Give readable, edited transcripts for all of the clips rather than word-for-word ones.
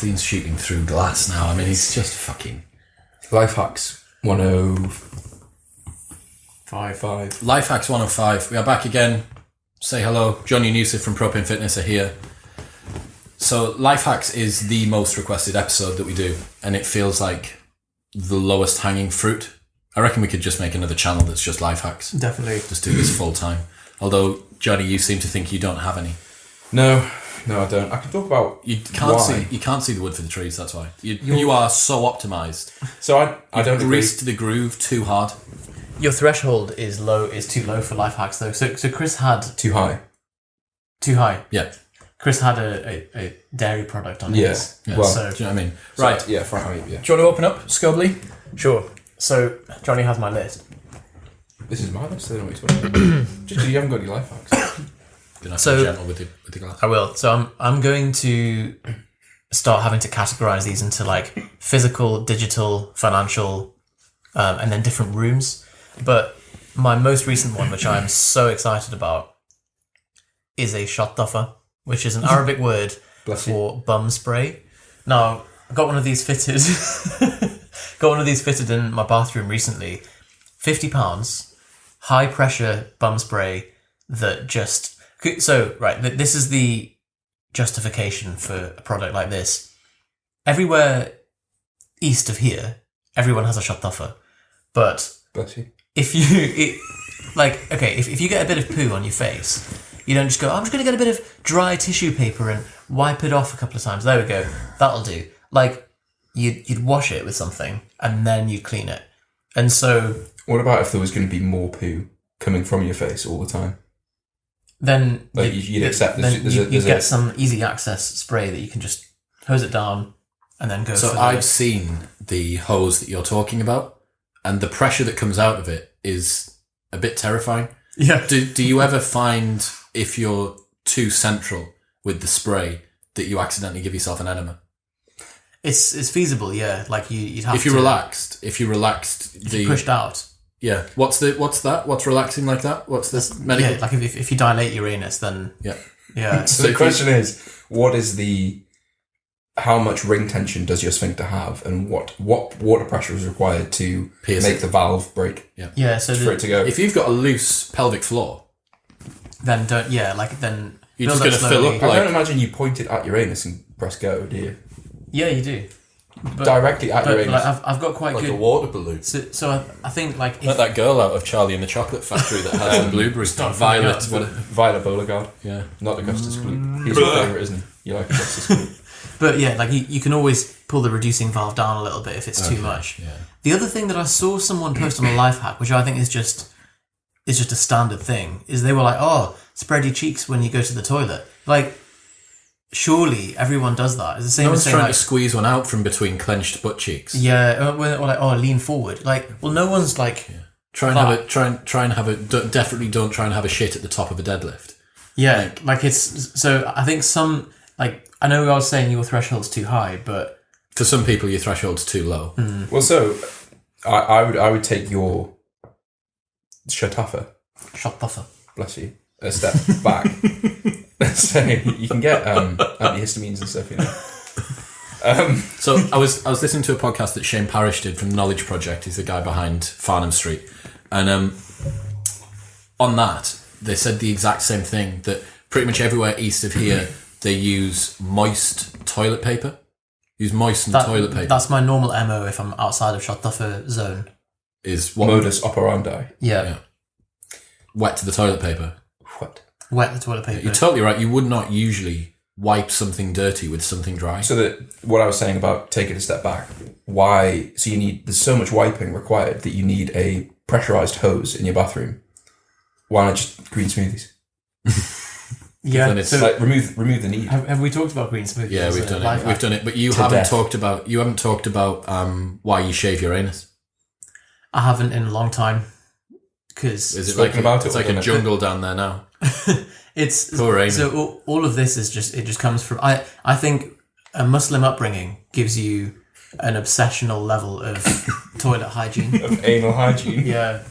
Dean's shooting through glass now. I mean, he's just fucking... Life hacks 105. Life hacks 105. We are back again. Say hello. Johnny and Yusuf from Propane Fitness are here. So Life Hacks is the most requested episode that we do, and it feels like the lowest hanging fruit. I reckon we could just make another channel that's just Life Hacks. Definitely. Just do this full time. Although, Johnny, you seem to think you don't have any. No, I don't. I can talk about you can't see the wood for the trees, that's why. You are so optimised. So I don't greased the groove too hard. Your threshold is too low for Life Hacks though. So Chris had... Too high. Yeah. Chris had a dairy product on his. Yeah. Well, so, do you know what I mean? Right. Yeah, frankly, yeah. Do you want to open up, Scobly? Sure. So, Johnny has my list. This is my list, I don't know what you're talking about. Just because you haven't got any life hacks. You're not so gentle with the glass. I will. So I'm going to start having to categorize these into like physical, digital, financial, and then different rooms. But my most recent one, which I'm so excited about, is a shot duffer, which is an Arabic word for bum spray. Now, I got one of these fitted. In my bathroom recently. £50, high pressure bum spray that just... So, right, this is the justification for a product like this. Everywhere east of here, everyone has a shot duffer. But if you... if you get a bit of poo on your face, you don't just go, I'm just going to get a bit of dry tissue paper and wipe it off a couple of times. There we go. That'll do. Like, you'd wash it with something and then you'd clean it. And so... What about if there was going to be more poo coming from your face all the time? Then you'd accept you'd get some easy access spray that you can just hose it down and then go. So I've seen the hose that you're talking about, and the pressure that comes out of it is a bit terrifying. Yeah. Do you ever find if you're too central with the spray that you accidentally give yourself an enema? It's feasible, yeah. Like you'd have if you relaxed, if you pushed out. Yeah. What's that? What's relaxing like that? What's this medical? Yeah, like if you dilate your anus, then yeah. So the question is, how much ring tension does your sphincter have, and what water pressure is required to make the valve break? Yeah. Yeah. So for it to go. If you've got a loose pelvic floor, then then you're just going to fill up. I don't imagine you point it at your anus and press go, do you? Yeah, you do. But, directly at your anus. Like, I've got quite like good... a water balloon. So I think like... Like that girl out of Charlie and the Chocolate Factory that has the blueberries. Violet Beauregard. Yeah. Not Augustus Gloop. He's your favourite, isn't he? You like Augustus Gloop. But yeah, like you can always pull the reducing valve down a little bit if it's too much. Yeah. The other thing that I saw someone post on a life hack, which I think is just a standard thing, is they were like, oh, spread your cheeks when you go to the toilet. Like... Surely everyone does that. It's the same. No one's as saying, trying like, to squeeze one out from between clenched butt cheeks. Yeah, or like, lean forward. Like, well, no one's like. Yeah. Definitely don't try and have a shit at the top of a deadlift. Yeah, like it's so. I think some like I know I was saying your threshold's too high, but for some people your threshold's too low. Well, so I would take your shot duffer. Bless you. A step back. So you can get antihistamines and stuff, you know. So I was listening to a podcast that Shane Parrish did from the Knowledge Project. He's the guy behind Farnham Street, and on that they said the exact same thing, that pretty much everywhere east of here they use moist toilet paper. Toilet paper. That's my normal MO if I'm outside of shot duffer zone. Is what modus operandi. Yeah. Wet to the toilet paper. Wet the toilet paper. You're totally right. You would not usually wipe something dirty with something dry. So that what I was saying about taking a step back, why? So there's so much wiping required that you need a pressurized hose in your bathroom. Why not just green smoothies? Yeah, so like remove the need. Have we talked about green smoothies? Yeah, we've done it. We've done it, but you haven't talked about why you shave your anus. I haven't in a long time. Because it's like a jungle down there now. It's poor Amy. So all of this is just comes from I think a Muslim upbringing gives you an obsessional level of toilet hygiene, of anal hygiene. Yeah.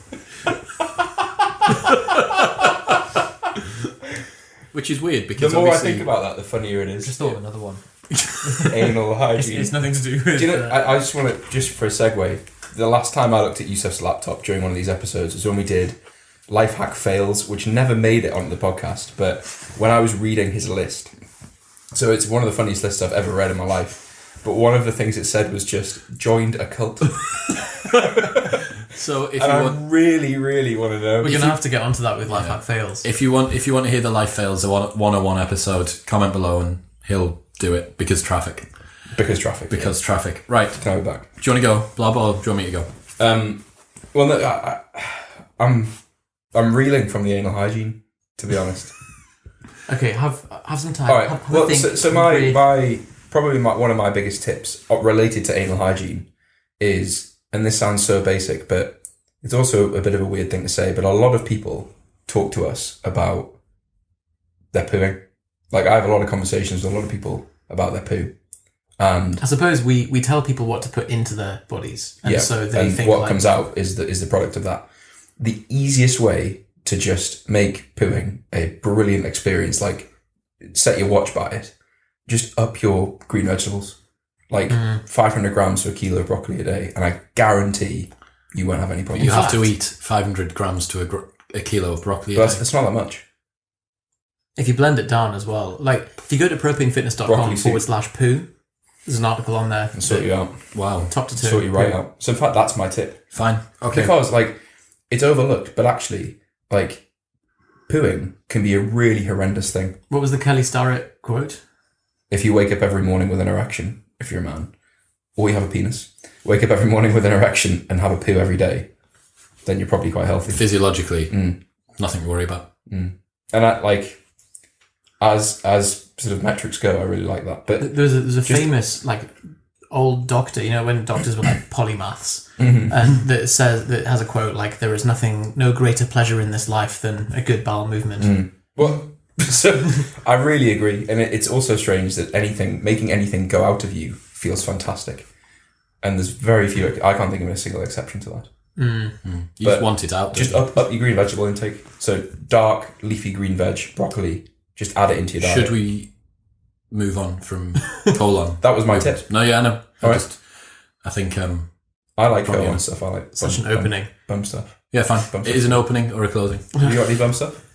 Which is weird because the more I think about that, the funnier it is. Just thought of another one. anal hygiene. It's nothing to do with... Do you know, I just want to, just for a segue, the last time I looked at Yusuf's laptop during one of these episodes was when we did life hack fails, which never made it onto the podcast, but when I was reading his list, so it's one of the funniest lists I've ever read in my life, but one of the things it said was just joined a cult. So if and you I want, really, really want to know. We're going to have to get onto that with life hack fails. if you want to hear the life fails, the 101 episode, comment below and he'll do it because traffic. Because traffic. Because traffic. Right. Can I be back? Do you want to go, Blob, or do you want me to go? Well, no, I'm reeling from the anal hygiene, to be honest. Okay, have some time. All right. Have a Well, think. so my probably one of my biggest tips related to anal hygiene is, and this sounds so basic, but it's also a bit of a weird thing to say, but a lot of people talk to us about their pooing. Like, I have a lot of conversations with a lot of people about their poo. And I suppose we tell people what to put into their bodies, and so they and think what like, comes out is the product of that. The easiest way to just make pooing a brilliant experience, like set your watch by it, just up your green vegetables, like 500 grams to a kilo of broccoli a day, and I guarantee you won't have any problems. You have to eat 500 grams to a kilo of broccoli a But day. that's not that much. if you blend it down as well. Like if you go to Broccoli propanefitness.com/poo, there's an article on there. And sort you out. Wow. Top to toe. Sort you right out. So in fact, that's my tip. Fine. Okay. Because like it's overlooked, but actually like pooing can be a really horrendous thing. What was the Kelly Starrett quote? If you wake up every morning with an erection, if you're a man, or you have a penis, wake up every morning with an erection and have a poo every day, then you're probably quite healthy. Physiologically, nothing to worry about. And that, like, as sort of metrics go, I really like that. But There's a famous like old doctor, you know, when doctors were like polymaths, Mm-hmm. and that has a quote like, "There is no greater pleasure in this life than a good bowel movement." well, so I really agree, and it's also strange that making anything go out of you feels fantastic, and there's very few. I can't think of a single exception to that. You just want it out. Just up your green vegetable intake. So dark leafy green veg, broccoli. Just add it into your diet. Should we move on from colon? That was my tip. No, yeah, I know. All right. I think, I like Probably colon not. stuff. I like Such an opening. bum stuff. yeah, fine. Bum It is an opening or a closing. You got any bum stuff?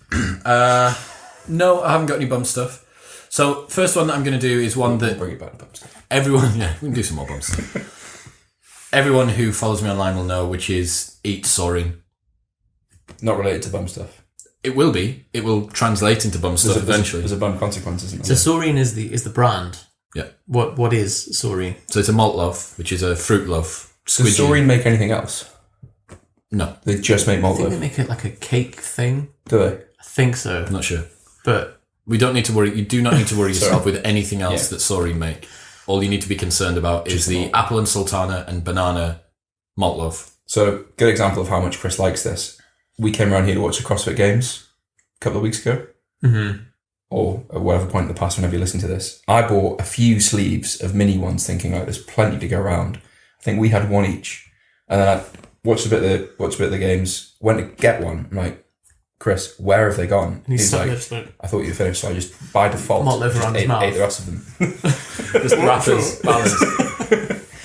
No, I haven't got any bum stuff. So, first one that I'm going to do is one that Bring it back to bum stuff. everyone, yeah, we can do some more bum stuff. Everyone who follows me online will know, which is eat saurine. Not related to bum stuff. It will be. It will translate into bum stuff eventually. There's a bum consequence, isn't So there? saurine is the brand. Yeah. What is saurine? So it's a malt loaf, which is a fruit loaf. Does Squidgy. saurine make anything else? No, They just make I malt think they loaf. make it like a cake thing. Do they? I think so, I'm not sure. but We don't need to worry. You do not need to worry Sorry. yourself with anything else Yeah. that saurine make. All you need to be concerned about is Just the malt. apple and sultana and banana malt loaf. So, good example of how much Chris likes this. We came around here to watch the CrossFit Games a couple of weeks ago. Or at whatever point in the past, whenever you listen to this. I bought a few sleeves of mini ones thinking, like, there's plenty to go around. I think we had one each. And then I watched a bit of the games, went to get one. I'm like, Chris, where have they gone? He's like, I thought you were finished, so I just, by default, Malt loaf just around his ate mouth. the rest of them. Just wrappers balanced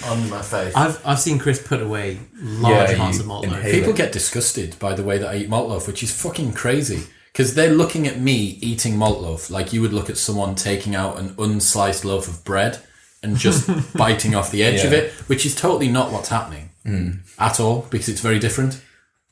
on my face. I've seen Chris put away large Yeah, amounts you of malt loaf. inhale People it. get disgusted by the way that I eat malt loaf, which is fucking crazy. Because they're looking at me eating malt loaf like you would look at someone taking out an unsliced loaf of bread and just biting off the edge of Yeah. it, which is totally not what's happening at all, because it's very different.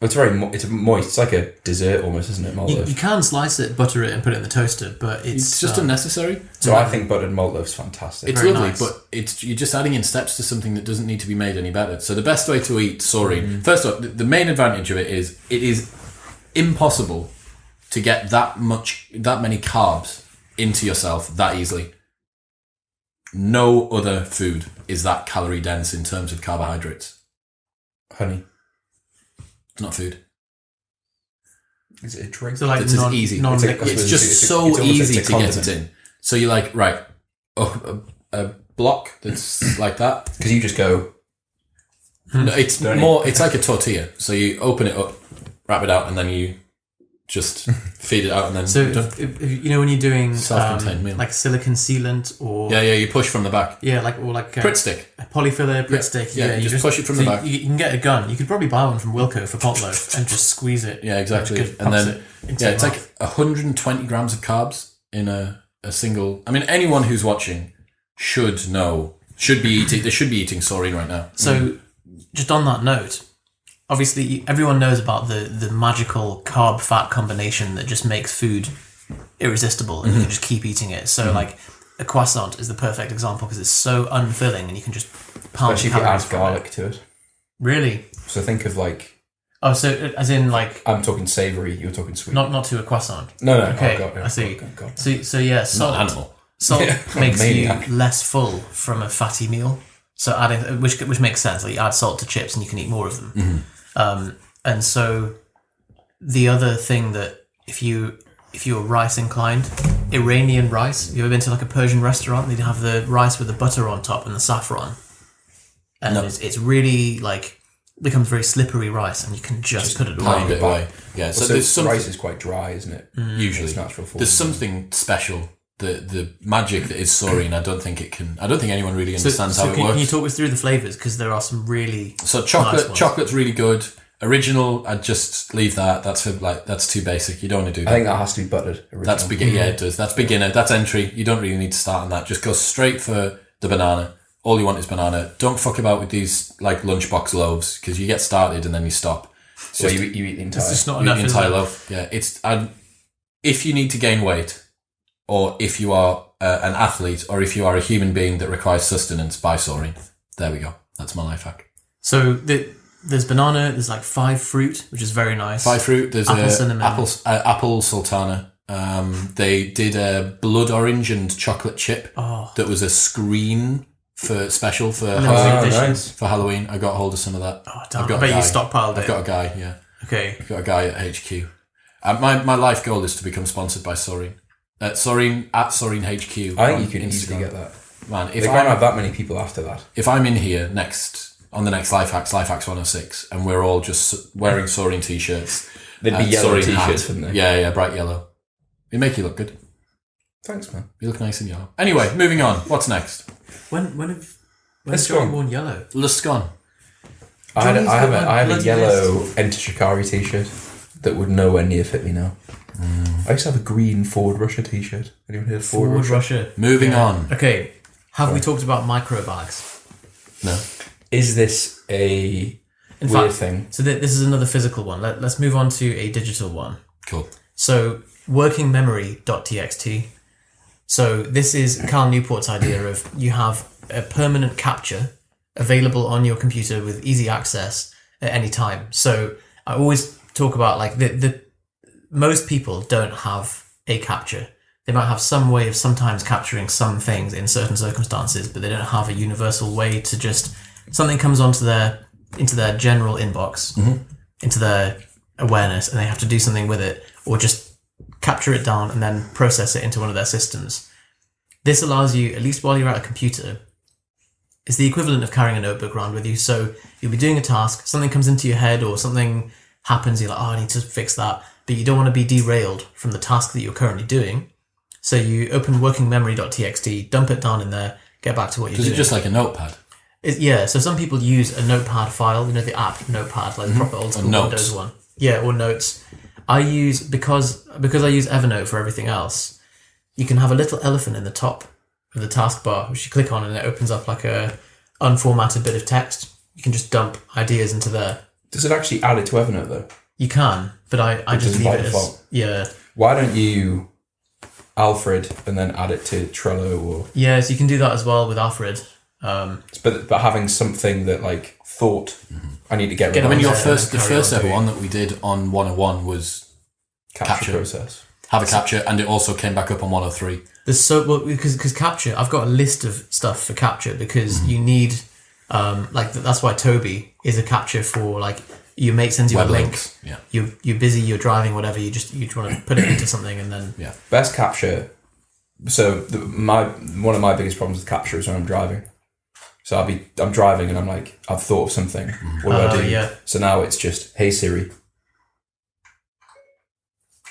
It's very it's moist. It's like a dessert almost, isn't it, malt You loaf? can slice it, butter it, and put it in the toaster, but It's just unnecessary. So I think buttered malt loaf's fantastic. It's Very lovely, nice. but you're just adding in steps to something that doesn't need to be made any better. So the best way to eat saurine, first off, the main advantage of it is impossible to get that many carbs into yourself that easily. No other food is that calorie dense in terms of carbohydrates. Honey. It's not food. Is it a drink? So like It's as easy. non It's like- liquid. It's It's just it's so almost easy like to a get it condiment. in. So you're like, right, a block that's like that. Because you just go, No, it's Don't more. It's like a tortilla. So you open it up, wrap it out, and then you just feed it out and then So if you know when you're doing self-contained meal. like silicon sealant or Yeah, you push from the back. yeah, like Pritt stick. a polyfiller Pritt stick. Yeah, you just push it from the back. You can get a gun. You could probably buy one from Wilko for potloaf and just squeeze it. Yeah, exactly. Just And pumps then it into it's your like mouth. 120 grams of carbs in a single. I mean, anyone who's watching should be eating. They should be eating saurine right now. So, just on that note, obviously everyone knows about the magical carb-fat combination that just makes food irresistible and you can just keep eating it. So, like, a croissant is the perfect example because it's so unfilling and you can just pound Especially if you calories add from garlic it. to it. Really? So think of like, Oh, so as in like I'm talking savoury, you're talking sweet. not to a croissant. No. Okay, Oh, God, no. I see. God. So yeah, Not salt. an animal. Salt makes Maniac. you less full from a fatty meal. So adding, which makes sense. Like you add salt to chips and you can eat more of them. And so the other thing that if you're rice inclined, Iranian rice. You ever been to like a Persian restaurant? They'd have the rice with the butter on top and the saffron, and No. it's really like becomes very slippery rice, and you can just put it Pound away. it away. Yeah. So Also, there's something. rice is quite dry, isn't it? Usually, It's natural form. there's something special. The magic that is saurine. I don't think anyone really understands how it can works. you talk us through the flavors? Because there are some really So nice ones. chocolate's really good. Original, I'd just leave that. That's too basic. You don't want to do that. I think that has to be buttered. Original. That's beginner. Yeah, it does. That's beginner. That's entry. You don't really need to start on that. Just go straight for the banana. All you want is banana. Don't fuck about with these like lunchbox loaves because you get started and then you stop. It's So just, you eat the entire. It's just not you eat enough. the Is entire it? loaf. Yeah, it's. If you need to gain weight, or if you are an athlete, or if you are a human being that requires sustenance, buy saurine. There we go. That's my life hack. So there's banana. There's like 5 fruit, which is very nice. 5 fruit. There's Apple cinnamon. apple sultana. They did a blood orange and chocolate chip that was a screen for Halloween. edition. Nice. For Halloween, I got hold of some of that. Oh, damn. I've got I bet a you guy. stockpiled I've it. got a guy. Yeah, Okay. I've got a guy at HQ. My life goal is to become sponsored by Saurine. Saurine at Saurine HQ. I think on you can easily Instagram. get that. Man, They can't have that many people after that. if I'm in here on the next Life Hacks 106, and we're all just wearing Saurine t-shirts, They'd be and yellow Saurine hat. t-shirts, wouldn't they? Yeah, bright yellow. It make you look good. Thanks, man. You look nice in yellow. Anyway, moving on. What's next? When It's has Johnny gone. worn yellow? Luscon. I Johnny's have got a my bloody yellow Enter Shikari t-shirt that would nowhere near fit me now. I used to have a green Ford Russia t-shirt. Anyone heard of Ford Forward Russia? Russia. Moving on. Okay. Have we talked about micro bags? No. Is this a In weird fact, thing? so this is another physical one. Let's move on to a digital one. Cool. So workingmemory.txt. So this is Carl Newport's idea of you have a permanent capture available on your computer with easy access at any time. So I always talk about like the most people don't have a capture. They might have some way of sometimes capturing some things in certain circumstances, but they don't have a universal way to just something comes into their general inbox, into their awareness, and they have to do something with it, or just capture it down and then process it into one of their systems. This allows you, at least while you're at a computer, it's the equivalent of carrying a notebook around with you. So you'll be doing a task, something comes into your head or something happens, you're like, oh, I need to fix that. But you don't want to be derailed from the task that you're currently doing. So you open workingmemory.txt, dump it down in there, get back to what you're Is doing. it just like a notepad? Yeah, so some people use a notepad file, the app notepad, like the proper old school notes. Windows one. Yeah, or notes. I use, because I use Evernote for everything else, you can have a little elephant in the top of the taskbar, which you click on and it opens up like a unformatted bit of text. You can just dump ideas into there. Does it actually add it to Evernote though? You can, but I just doesn't leave by it as... default. Yeah. Why don't you Alfred and then add it to Trello or? Yeah, so you can do that as well with Alfred. But having something that like thought I need to get rid Get of I mean, Yeah, the first carry on ever doing. one that we did on 101 was capture process. have a capture, and it also came back up on 103. There's so well because capture. I've got a list of stuff for capture because you need that's why Toby is a capture for like your mate sends you Web a link. links. Yeah. You're busy, you're driving, whatever. You want to put it into something and then Yeah. Best capture. So one of my biggest problems with capture is when I'm driving. So I'm driving and I'm like, I've thought of something. What do I do? yeah. So now it's just, hey Siri.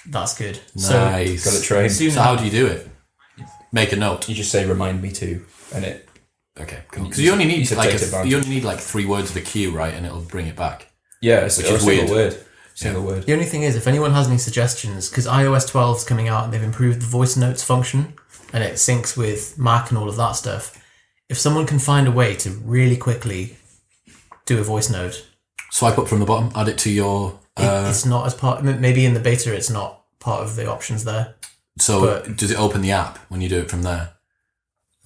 That's good. Nice. Got it trained. So how do you do it? Make a note. You just say "remind me to," and it. Okay, cool. Because you only need said take advantage. you only need like 3 words of a cue, right, and it'll bring it back. Yeah, it's Which is a weird. single word. Single word. The only thing is, if anyone has any suggestions, because iOS 12 is coming out and they've improved the voice notes function and it syncs with Mac and all of that stuff. If someone can find a way to really quickly do a voice note, Swipe up from the bottom, add it to your. it's not as part. Maybe in the beta, it's not part of the options there. So does it open the app when you do it from there?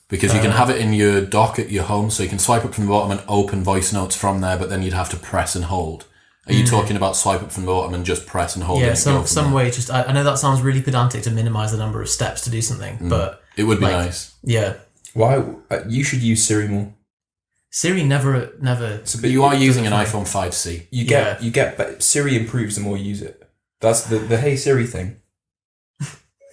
Because you can have it in your dock at your home, so you can swipe up from the bottom and open voice notes from there, but then you'd have to press and hold. Are you talking about swipe up from the bottom and just press and hold? Yeah, some way. Just I know that sounds really pedantic to minimize the number of steps to do something, but it would be nice. Yeah, Why you should use Siri more. Siri never. But you are using an iPhone 5C. You get but Siri improves the more you use it. That's the Hey Siri thing.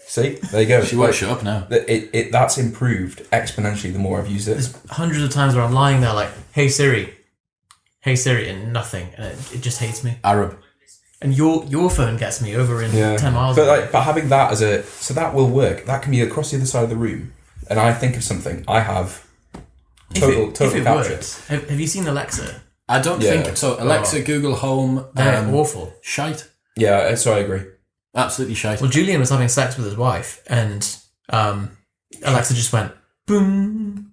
See, there you go. She won't shut up now. That's improved exponentially the more I've used it. There's hundreds of times where I'm lying there like, hey Siri, and nothing, and it just hates me. Arab. And your phone gets me over in 10 miles. But having that so that will work. That can be across the other side of the room, and I think of something. I have total if it capture. works. Have you seen Alexa? I don't think so. Alexa, Google Home, They're awful. Shite. Yeah, so I agree. Absolutely shite. Well, Julian was having sex with his wife, and Alexa just went boom.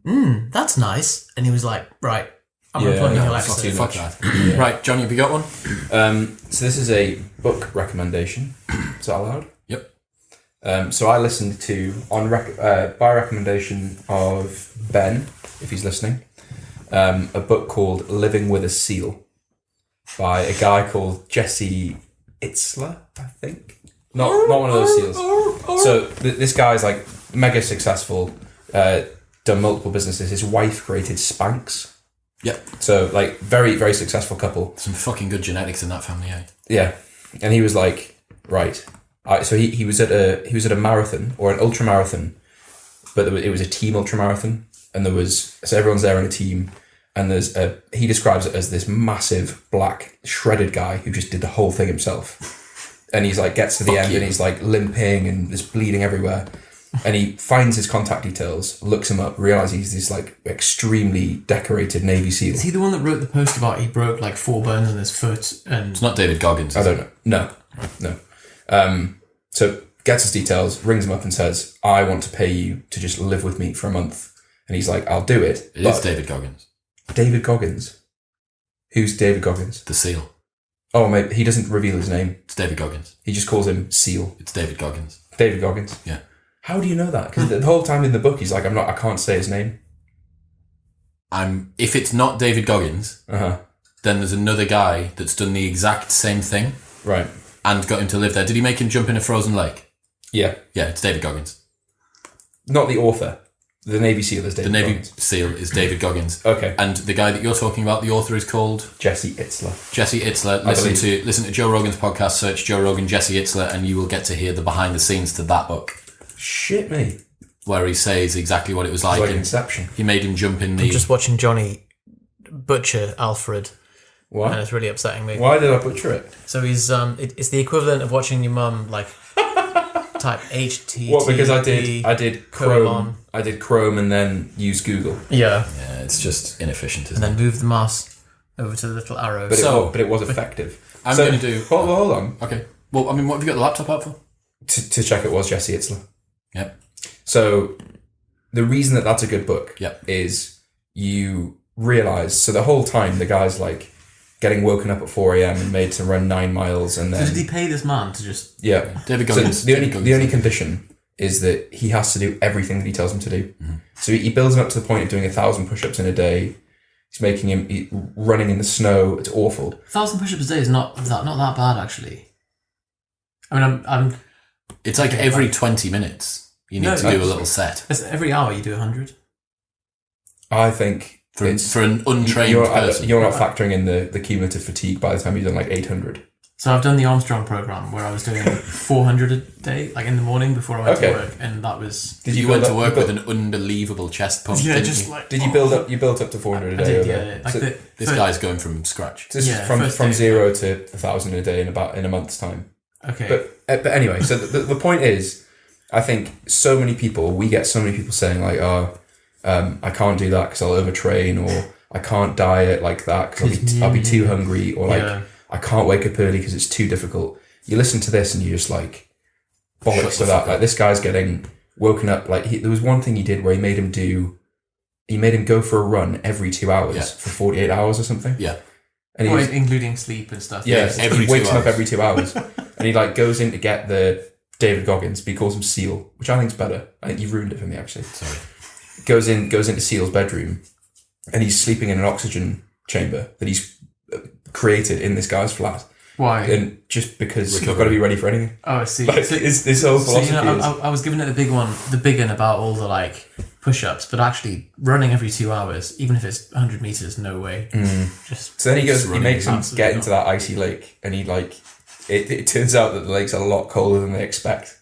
That's nice, and he was like, right. I'm unplugging Alexa. Fuck that. Right, Johnny, have you got one? So this is a book recommendation. Is that allowed? Yep. So I listened to, by recommendation of Ben, if he's listening, a book called Living with a Seal by a guy called Jesse Itzler, I think. Not one of those seals. So this guy's like mega successful, done multiple businesses. His wife created Spanx. Yep. So like very, very successful couple. Some fucking good genetics in that family, eh? Yeah. And he was like, right. So he was at a marathon or an ultra marathon, but it was a team ultra marathon, and so everyone's there in a team, and he describes it as this massive black shredded guy who just did the whole thing himself, and he's like gets to the end and he's like limping and there's bleeding everywhere, and he finds his contact details, looks him up, realizes he's this like extremely decorated Navy SEAL. Is he the one that wrote the post about he broke like 4 bones in his foot? And It's not David Goggins. I don't know. No. So gets his details, rings him up and says, I want to pay you to just live with me for a month. And he's like, I'll do it. It is David Goggins. David Goggins? Who's David Goggins? The SEAL. Oh, maybe he doesn't reveal his name. It's David Goggins. He just calls him SEAL. It's David Goggins. David Goggins? Yeah. How do you know that? Because the whole time in the book, he's like, I can't say his name. If it's not David Goggins, Uh-huh. then there's another guy that's done the exact same thing Right. and got him to live there. Did he make him jump in a frozen lake? Yeah. Yeah, it's David Goggins. Not the author. The Navy SEAL is David The Navy Goggins. SEAL is David Goggins. Okay. And the guy that you're talking about, the author is called Jesse Itzler. Jesse Itzler. Listen to Joe Rogan's podcast, search Joe Rogan Jesse Itzler, and you will get to hear the behind the scenes to that book, Shit me. where he says exactly what it was like. It's like and Inception. he made him jump in the. I'm just watching Johnny butcher Alfred, and Why? it's really upsetting me. Why did I butcher it? So he's it's the equivalent of watching your mum like type HTTP. What? Because I did colon. Chrome. I did Chrome and then use Google. Yeah, Yeah, it's just inefficient, and isn't then move the mouse over to the little arrow. But So- it was effective. I'm going to do. Hold on. Okay. Well, I mean, what have you got the laptop out for? To check it was Jesse Itzler. Yep. So the reason that that's a good book Yep. is you realise, so the whole time the guy's like getting woken up at 4 a.m. and made to run 9 miles and So then... did he pay this man to just? Yeah. David So Goggins. the only condition is that he has to do everything that he tells him to do. Mm-hmm. So he builds him up to the point of doing 1,000 push-ups in a day. He's making him running in the snow. It's awful. 1,000 push-ups a day is not that bad actually. I mean, I'm It's like every 20 minutes you need to do a little set. every hour you do 100. I think For an untrained person. You're not factoring in the cumulative fatigue by the time you've done like 800. So I've done the Armstrong program where I was doing 400 a day, like in the morning before I went to work, and that was. Did you went to work with an unbelievable chest pump? Yeah, didn't just you? like. Did you build up? You built up to 400 a day. I did, yeah. Like so This guy's going from scratch. this is from first day. 0 to 1,000 a day in a month's time. Okay. But anyway, so the point is, I think we get so many people saying like, I can't do that because I'll overtrain, or I can't diet like that because I'll be too hungry, or like I can't wake up early because it's too difficult. You listen to this and you're just like, bollocks to that. Like, this guy's getting woken up. Like, there was one thing he did where he made him go for a run every 2 hours for 48 hours or something. Yeah. And including sleep and stuff. Yeah, he wakes up every 2 hours. And he like goes in to get the David Goggins, but he calls him Seal, which I think's better. I think you've ruined it for me, actually. Sorry. Goes into Seal's bedroom, and he's sleeping in an oxygen chamber that he's created in this guy's flat. Why? And just because you've got to be ready for anything. Oh, I see. Like, this whole philosophy I was giving it the big one about all the like push-ups, but actually running every 2 hours, even if it's 100 meters, no way. Just so then he makes him get into that icy lake, and he like it turns out that the lake's a lot colder than they expect,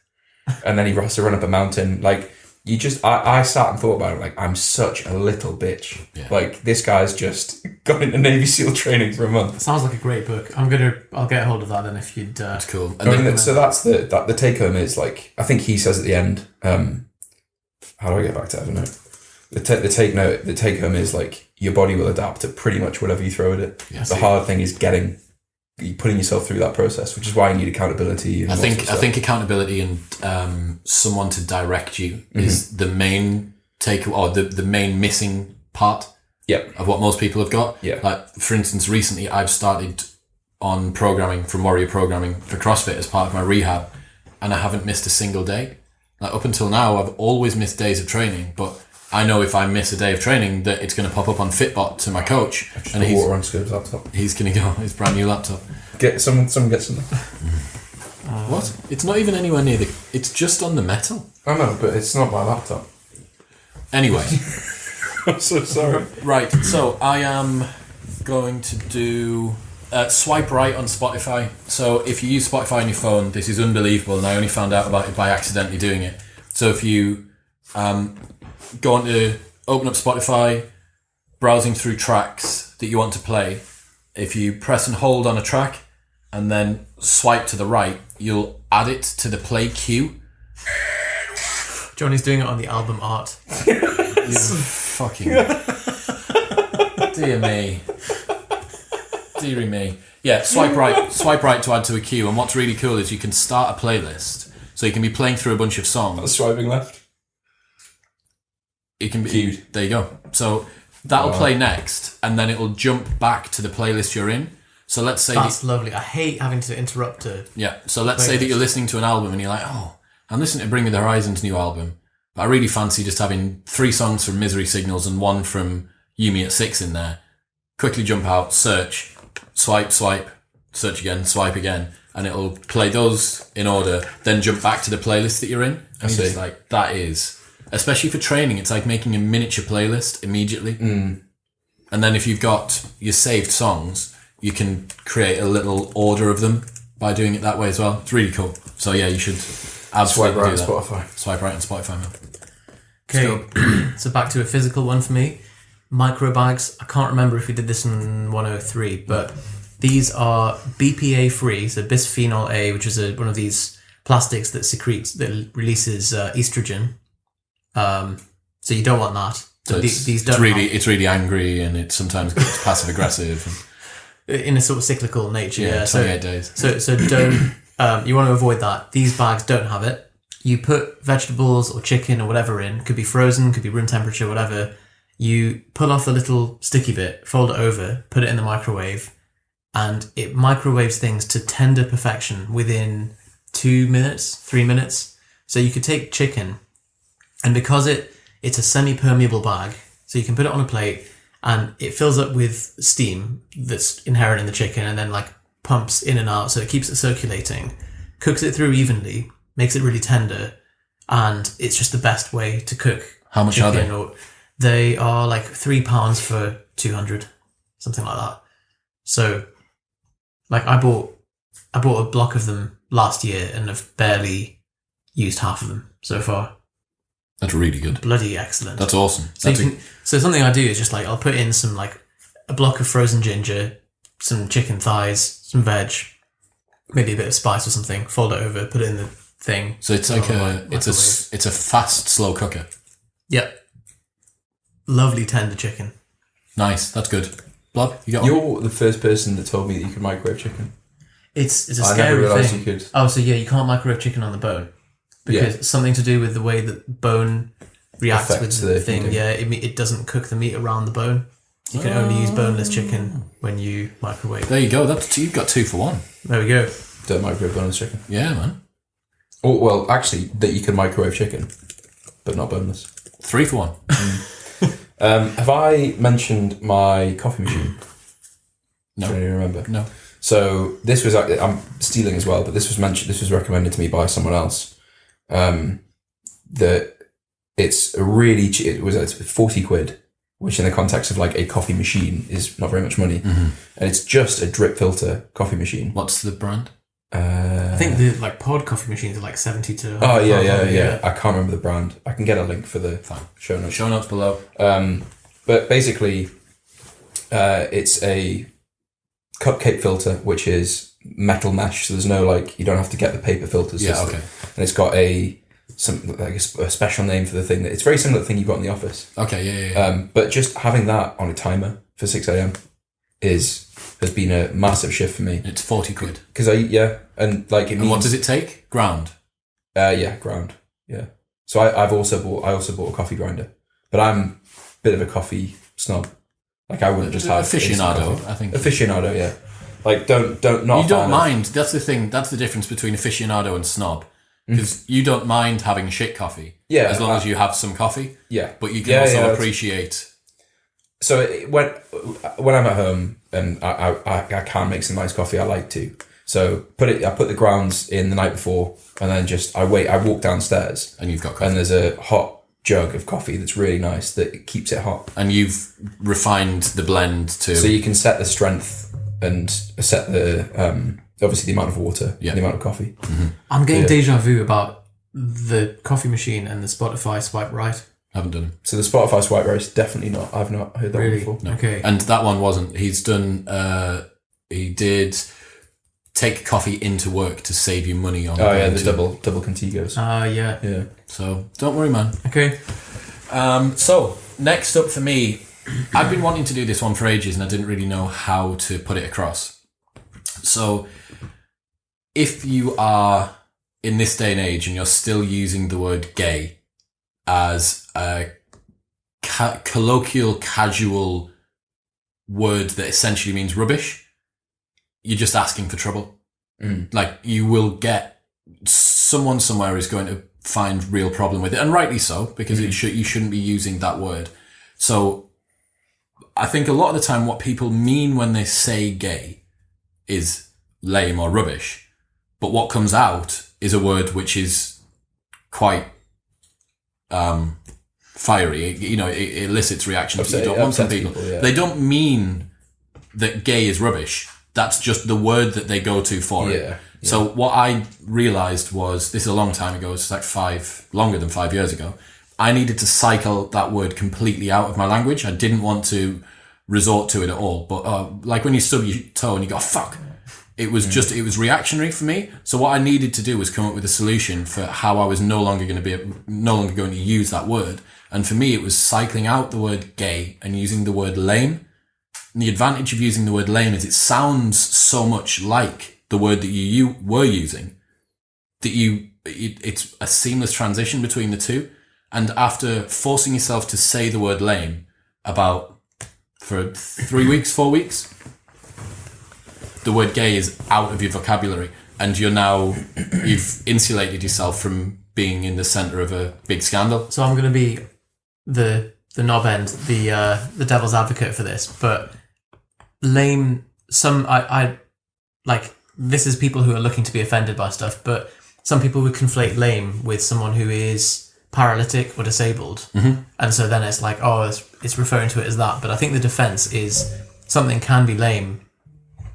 and then he has to run up a mountain. Like, I sat and thought about it, like, I'm such a little bitch. Yeah. Like, this guy's just got into Navy SEAL training for a month. Sounds like a great book. I'll get a hold of that then if you'd. That's cool. And so that's the take home is, like, I think he says at the end. How do I get back to it? I don't know. The take home is like, your body will adapt to pretty much whatever you throw at it. Yes. The hard thing is putting yourself through that process, which is why you need accountability. And I think accountability and someone to direct you is the main the main missing part. Of what most people have got. Yeah. Like, for instance, recently I've started on programming from Warrior Programming for CrossFit as part of my rehab, and I haven't missed a single day. Like, up until now, I've always missed days of training, but I know if I miss a day of training that it's going to pop up on Fitbot to my coach, and water on Scoob's laptop. He's going to go his brand new laptop. Someone get something. What? It's not even anywhere near it's just on the metal. I know, but it's not my laptop. Anyway. I'm so sorry. Right, so I am going to do swipe right on Spotify. So if you use Spotify on your phone, this is unbelievable, and I only found out about it by accidentally doing it. So if you go on to open up Spotify, browsing through tracks that you want to play, if you press and hold on a track and then swipe to the right, you'll add it to the play queue. Johnny's doing it on the album art. You fucking... Dear me. Deary me. Yeah, swipe right to add to a queue, and what's really cool is you can start a playlist, so you can be playing through a bunch of songs. Swiping left. It can be queued. There you go. So that'll play next, and then it'll jump back to the playlist you're in. So let's say that's lovely. I hate having to interrupt a. Yeah. So let's say that you're listening to an album and you're like, oh, I'm listening to Bring Me the Horizon's new album, but I really fancy just having 3 songs from Misery Signals and 1 from Yumi at 6 in there. Quickly jump out, search, swipe, search again, swipe again, and it'll play those in order. Then jump back to the playlist that you're in. And it's like, that is. Especially for training, it's like making a miniature playlist immediately. And then if you've got your saved songs, you can create a little order of them by doing it that way as well. It's really cool. So yeah, you should absolutely Swipe right do on that. Spotify. Swipe right on Spotify, man. Okay, so back to a physical one for me. Micro bags. I can't remember if we did this in 103, but these are BPA free, so bisphenol A, which is one of these plastics that releases estrogen. So you don't want that. So these don't. It's really angry, and it sometimes gets passive aggressive. In a sort of cyclical nature. Yeah, 28 days. So don't. You want to avoid that. These bags don't have it. You put vegetables or chicken or whatever in. Could be frozen, could be room temperature, whatever. You pull off the little sticky bit, fold it over, put it in the microwave, and it microwaves things to tender perfection within 2 minutes, 3 minutes. So you could take chicken, and because it's a semi-permeable bag, so you can put it on a plate, and it fills up with steam that's inherent in the chicken, and then like pumps in and out, so it keeps it circulating, cooks it through evenly, makes it really tender, and it's just the best way to cook. How much are they? They are like £3 for 200, something like that. So, like I bought a block of them last year and have barely used half of them so far. That's really good. Bloody excellent. That's awesome. So something I do is just like I'll put in some like a block of frozen ginger, some chicken thighs, some veg, maybe a bit of spice or something, fold it over, put it in the thing. So it's like it's a fast, slow cooker. Yep. Lovely tender chicken. Nice, that's good. Blob, you got one? You're the first person that told me that you could microwave chicken. It's a I never scary realised thing. you could. Oh, so yeah, you can't microwave chicken on the bone because it's something to do with the way that bone reacts Affects with the the thing. heating. Yeah, it doesn't cook the meat around the bone. You can only use boneless chicken when you microwave. There you go. You've got 2 for 1. There we go. Don't microwave boneless chicken. Yeah, man. Oh, well, actually, that you can microwave chicken, but not boneless. 3 for 1. Have I mentioned my coffee machine? No. Can you remember? No. So this was, I'm stealing as well, but this was mentioned. This was recommended to me by someone else. That it's a really cheap. It's 40 quid, which in the context of like a coffee machine is not very much money, and it's just a drip filter coffee machine. What's the brand? I think the pod coffee machines are like 70 to. Oh yeah. I can't remember the brand. I can get a link for the show notes. Show notes below. But basically, it's a cupcake filter, which is metal mesh. So there's no you don't have to get the paper filters. Yeah, okay. And it's got a special name for the thing. It's very similar to the thing you've got in the office. Okay, yeah. But just having that on a timer for 6 a.m. has been a massive shift for me. It's 40 quid. Because it means. And what does it take? Ground. Ground. Yeah. So I also bought a coffee grinder, but I'm a bit of a coffee snob. I wouldn't just have aficionado. I think aficionado. Yeah. You don't mind. That's the thing. That's the difference between aficionado and snob. Because you don't mind having shit coffee. Yeah. As long as you have some coffee. Yeah. But you can also appreciate. So when I'm at home and I can make some nice coffee, I like to. So I put the grounds in the night before, and then I walk downstairs, And you've got coffee. and there's a hot jug of coffee that's really nice that keeps it hot. And you've refined the blend to. So you can set the strength and set the obviously the amount of water, and the amount of coffee. Mm-hmm. I'm getting deja vu about the coffee machine and the Spotify swipe right. Haven't done it. So the Spotify swipe right is definitely not. I've not heard that one before. No. Okay. And that one wasn't. He's done. He did take coffee into work to save you money on. Oh yeah, the double contigos. Yeah. Yeah. So don't worry, man. Okay. So next up for me, I've been wanting to do this one for ages, and I didn't really know how to put it across. So if you are in this day and age and you're still using the word gay as a colloquial, casual word that essentially means rubbish, you're just asking for trouble. You will get someone somewhere is going to find real problem with it, and rightly so, because you shouldn't be using that word. So I think a lot of the time what people mean when they say gay is lame or rubbish, but what comes out is a word which is quite fiery. It elicits reactions that you don't want from people. They don't mean that gay is rubbish. That's just the word that they go to for it. Yeah. So what I realised was, this is a long time ago, it's longer than 5 years ago, I needed to cycle that word completely out of my language. I didn't want to resort to it at all. But when you stub your toe and you go, fuck, it was reactionary for me. So what I needed to do was come up with a solution for how I was no longer going to use that word. And for me, it was cycling out the word gay and using the word lame. And the advantage of using the word lame is it sounds so much like the word that you were using that it's a seamless transition between the two. And after forcing yourself to say the word lame for 3 weeks, 4 weeks, the word gay is out of your vocabulary, and you've insulated yourself from being in the centre of a big scandal. So I'm going to be the knob end, the devil's advocate for this, but lame. I this is people who are looking to be offended by stuff, but some people would conflate lame with someone who is paralytic or disabled, and so then it's like, it's referring to it as that. But I think the defense is something can be lame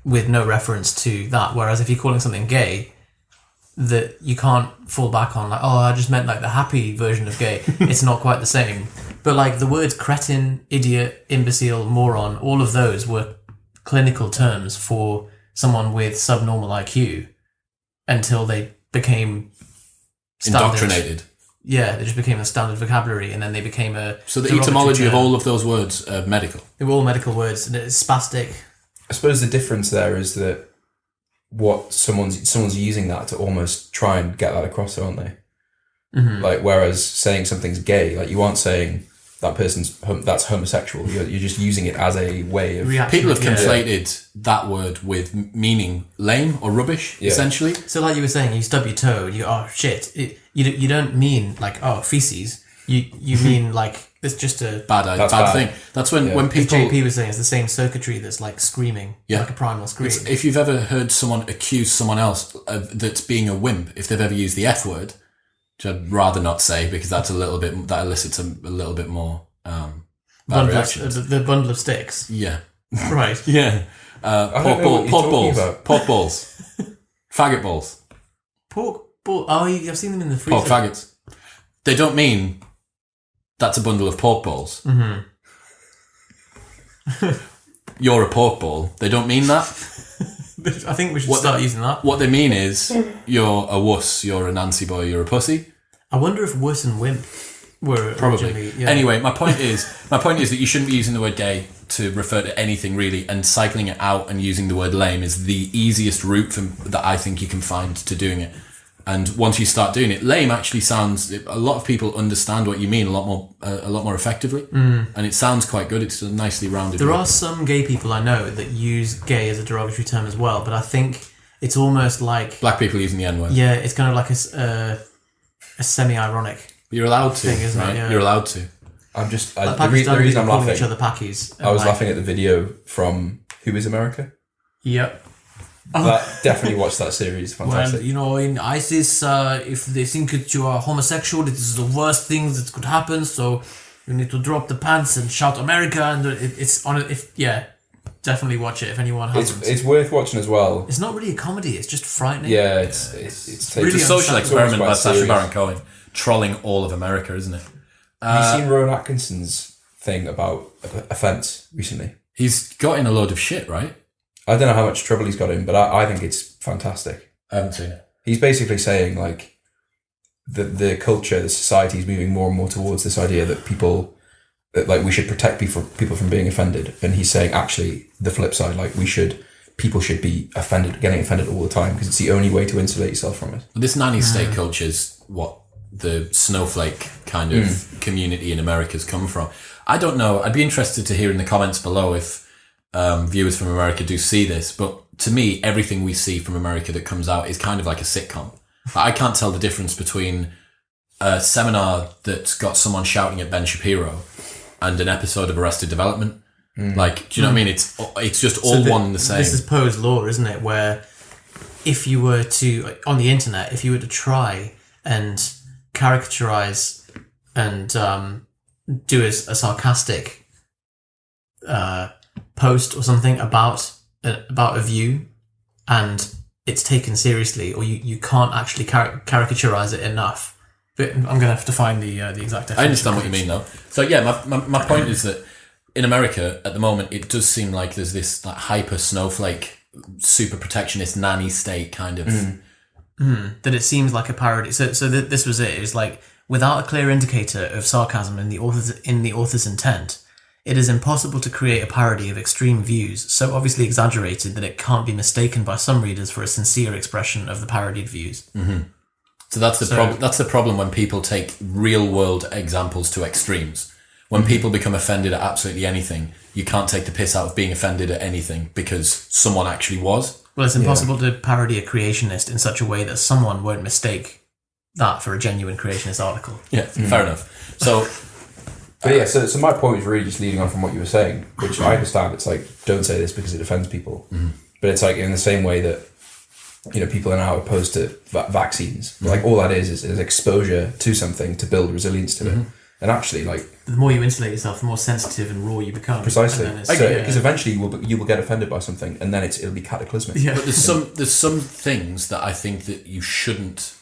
with no reference to that, whereas if you're calling something gay, that you can't fall back on I just meant the happy version of gay. It's not quite the same. But the words cretin, idiot, imbecile, moron, all of those were clinical terms for someone with subnormal IQ until they became standard. Indoctrinated. Yeah, they just became a standard vocabulary, and then they became a. So the etymology of all of those words are medical. They were all medical words, and it's spastic. I suppose the difference there is that what someone's using that to almost try and get that across, aren't they? Mm-hmm. Like, whereas saying something's gay, like you aren't saying that that's homosexual. You're just using it as a way of Reaction, people have conflated that word with meaning lame or rubbish, essentially. So, like you were saying, you stub your toe, and you shit. You don't mean like feces. You mean like it's just a bad thing. That's when people. JP was saying it's the same circuitry that's like screaming, like a primal scream. If you've ever heard someone accuse someone else that's being a wimp, if they've ever used the F word, which I'd rather not say because that elicits a little bit more bad reactions. The bundle of sticks. Yeah. Right. Yeah. Pork balls. Faggot balls. Pork ball. Oh, I've seen them in the freezer. Pork faggots. They don't mean that's a bundle of pork balls. Mm-hmm. You're a pork ball. They don't mean that. I think we should start using that. What they mean is you're a wuss, you're a Nancy boy, you're a pussy. I wonder if wuss and wimp were probably. Yeah. Anyway, my point is that you shouldn't be using the word gay to refer to anything really, and cycling it out and using the word lame is the easiest route that I think you can find to doing it. And once you start doing it, lame actually sounds. A lot of people understand what you mean a lot more effectively, and it sounds quite good. It's a nicely rounded. There are some gay people I know that use gay as a derogatory term as well, but I think it's almost like black people using the N-word. Yeah, it's kind of like a semi-ironic. You're allowed to, thing, isn't right? it? Yeah. You're allowed to. I'm just like the reason I'm laughing. Each other packies. I was laughing at the video from Who Is America. Yep. Definitely watch that series. Fantastic. Well, in ISIS, if they think that you are homosexual, it is the worst thing that could happen. So you need to drop the pants and shout America, and it's on it. Definitely watch it if anyone hasn't. It's worth watching as well. It's not really a comedy; it's just frightening. Yeah, it's really a social experiment by Sacha Baron Cohen, trolling all of America, isn't it? Have you seen Rowan Atkinson's thing about offence recently? He's got in a load of shit, right? I don't know how much trouble he's got in, but I think it's fantastic. I haven't seen it. He's basically saying like the culture, the society is moving more and more towards this idea that we should protect people from being offended, and he's saying actually the flip side, like people should be getting offended all the time because it's the only way to insulate yourself from it. This nanny state culture is what the snowflake kind of community in America's come from. I don't know. I'd be interested to hear in the comments below if viewers from America do see this, but to me, everything we see from America that comes out is kind of like a sitcom. I can't tell the difference between a seminar that's got someone shouting at Ben Shapiro and an episode of Arrested Development. Like, do you know what I mean? It's just all one and the same. This is Poe's law, isn't it? Where if you were to, on the internet, if you were to try and caricaturize and do a sarcastic post or something about a view, and it's taken seriously, or you can't actually caricaturize it enough. But I'm going to have to find the exact definition. I understand what you mean, though. So yeah, my point is that in America at the moment, it does seem like there's this like hyper snowflake, super protectionist nanny state kind of. That it seems like a parody. So this was it. It was like, without a clear indicator of sarcasm in the author's intent, it is impossible to create a parody of extreme views so obviously exaggerated that it can't be mistaken by some readers for a sincere expression of the parodied views. Mm-hmm. So that's the problem. That's the problem when people take real world examples to extremes. When people become offended at absolutely anything, you can't take the piss out of being offended at anything because someone actually was. Well, it's impossible to parody a creationist in such a way that someone won't mistake that for a genuine creationist article. Yeah, fair enough. So, but yeah, so my point was really just leading on from what you were saying, which I understand. It's like, don't say this because it offends people. But it's like in the same way that, you know, people are now opposed to vaccines. Like all that is exposure to something to build resilience to it. And actually, like, the more you insulate yourself, the more sensitive and raw you become. Precisely, because eventually you will get offended by something, and then it'll be cataclysmic. Yeah. But there's some things that I think that you shouldn't.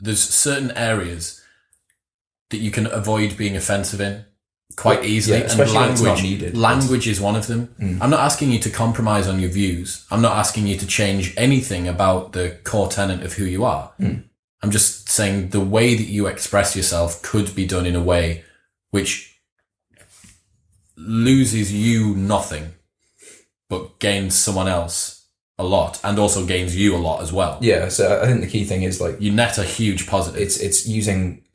There's certain areas that you can avoid being offensive in. quite easily. Yeah, And especially when it's not needed. Language is one of them. I'm not asking you to compromise on your views. I'm not asking you to change anything about the core tenet of who you are. I'm just saying the way that you express yourself could be done in a way which loses you nothing, but gains someone else a lot, and also gains you a lot as well. Yeah, so I think the key thing is like You net a huge positive. it's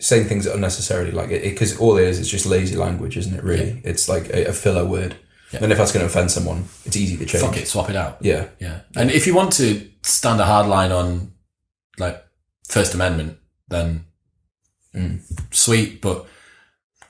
saying things unnecessarily, like because all it is just lazy language, isn't it? Really, it's like a filler word. Yeah. And if that's going to offend someone, it's easy to change. Fuck it, swap it out. Yeah. And if you want to stand a hard line on like First Amendment, then sweet, but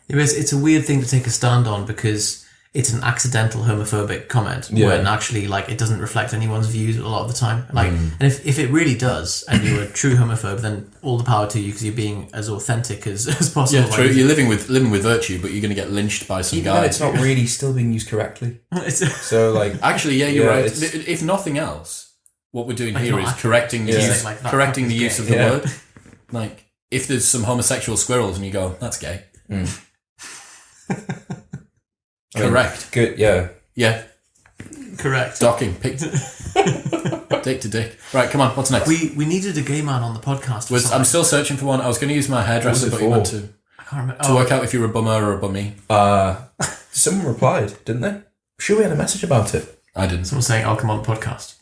It's a weird thing to take a stand on because it's an accidental homophobic comment when actually like it doesn't reflect anyone's views a lot of the time. Like, and if it really does, and you're a true homophobe, then all the power to you because you're being as authentic as possible. yeah, true. You're living with virtue, but you're going to get lynched by some Even guy. then, it's not really still being used correctly. So like, Actually, yeah, you're right. it's- If nothing else, what we're doing Like, here not is accurate. correcting the Yeah. use, Like that correcting the is use gay. of the Yeah. word. Like, if there's some homosexual squirrels and you go, that's gay. Correct. good. Yeah. Yeah. Correct. Docking. Pick. Dick to dick. Right, come on. What's next? We needed a gay man on the podcast. For I'm still searching for one. I was going to use my hairdresser, What was but it you went for? to I can't remember. to work out if you're a bummer or a bummy. Someone replied, didn't they? Sure, we had a message about it. I didn't. Someone saying I'll come on the podcast.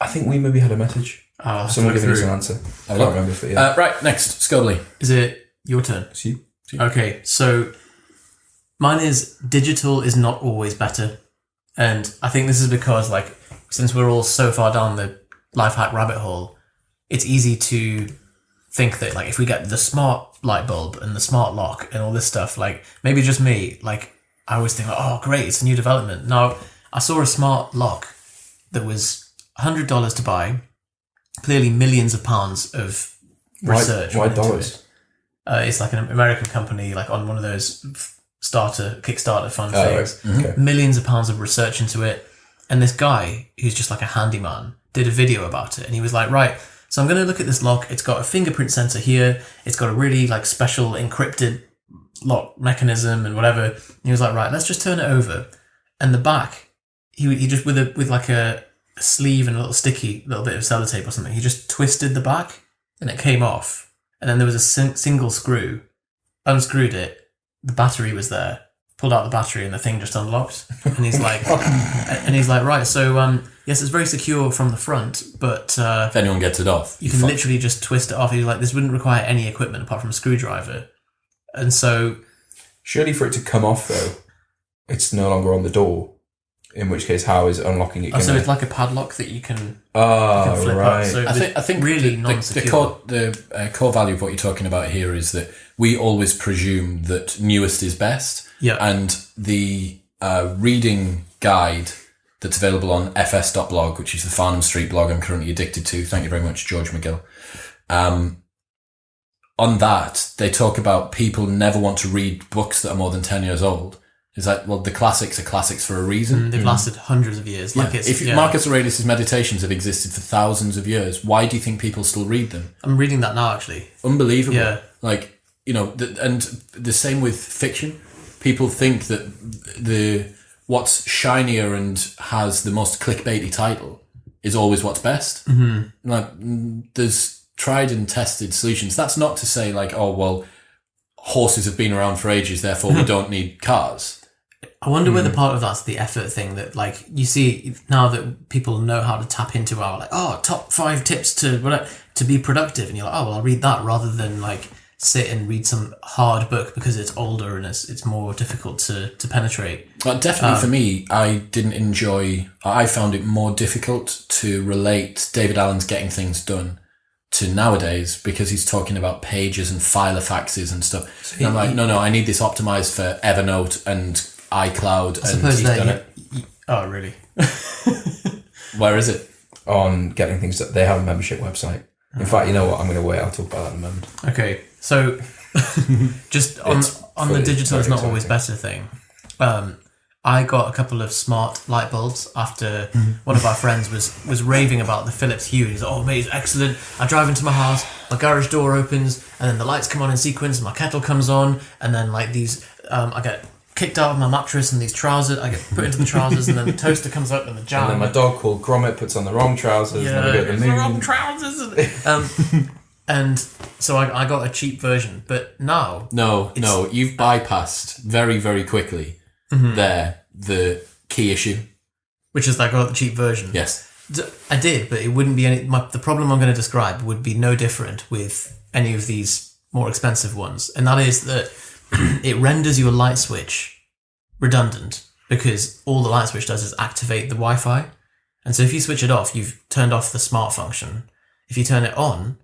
I think we maybe had a message. Someone giving us an answer. I can't remember if it. Yeah. Right, next. Scobly. Is it your turn? It's you. Okay, so mine is digital is not always better. And I think this is because, like, since we're all so far down the life hack rabbit hole, it's easy to think that, like, if we get the smart light bulb and the smart lock and all this stuff, like, maybe just me, like, I always think, oh, great, it's a new development. Now, I saw a smart lock that was $100 to buy, clearly millions of pounds of research. Why went into dollars? it. It's like an American company, like on one of those Kickstarter fund things. Right. Okay. Millions of pounds of research into it. And this guy, who's just like a handyman, did a video about it. And he was like, right, so I'm going to look at this lock. It's got a fingerprint sensor here. It's got a really like special encrypted lock mechanism and whatever. And he was like, right, let's just turn it over. And the back, he just with like a sleeve and a little little bit of sellotape or something, he just twisted the back and it came off. And then there was a single screw, unscrewed it, the battery was there, pulled out the battery and the thing just unlocked. And he's like, right, so yes, it's very secure from the front, but If anyone gets it off, you can literally just twist it off. He's like, this wouldn't require any equipment apart from a screwdriver. And so... Surely for it to come off, though, it's no longer on the door. In which case, how is unlocking it? so it's like a padlock that you can flip right. up. So I think really the non-secure. core value of what you're talking about here is that we always presume that newest is best. Yeah. And the reading guide that's available on fs.blog, which is the Farnham Street blog I'm currently addicted to. Thank you very much, George McGill. On that, they talk about people never want to read books that are more than 10 years old. It's like, well, the classics are classics for a reason. They've lasted hundreds of years. Yeah. Like it's, If Marcus Aurelius' meditations have existed for thousands of years, why do you think people still read them? I'm reading that now, actually. Unbelievable. Yeah. Like, you know, and the same with fiction. People think that what's shinier and has the most clickbaity title is always what's best. Mm-hmm. Like, there's tried and tested solutions. That's not to say like, oh, well, horses have been around for ages, therefore we don't need cars. I wonder whether part of that's the effort thing that, like, you see now that people know how to tap into our, like, top 5 tips to be productive. And you're like, oh, well, I'll read that rather than, like, sit and read some hard book because it's older and it's more difficult to penetrate. But definitely for me, I found it more difficult to relate David Allen's Getting Things Done to nowadays because he's talking about pages and filofaxes and stuff. So and I'm like, no, I need this optimized for Evernote and iCloud. I suppose he's done it. Oh, really? Where is it? On Getting Things Done. They have a membership website. In fact, you know what? I'm going to wait. I'll talk about that in a moment. Okay, so just on the digital is not always better thing. I got a couple of smart light bulbs after one of our friends was raving about the Philips Hue. He's like, oh mate, it's excellent. I drive into my house, my garage door opens, and then the lights come on in sequence, my kettle comes on, and then like these, I get kicked out of my mattress and these trousers, I get put into the trousers, and then the toaster comes up and the jam. And then my dog called Gromit puts on the wrong trousers, and then we go to the moon. Wrong trousers. And so I got a cheap version, but now... No, you've bypassed very, very quickly the key issue. Which is like, I got the cheap version. Yes. I did, but it wouldn't be any... the problem I'm going to describe would be no different with any of these more expensive ones. And that is that it renders your light switch redundant because all the light switch does is activate the Wi-Fi. And so if you switch it off, you've turned off the smart function. If you turn it on,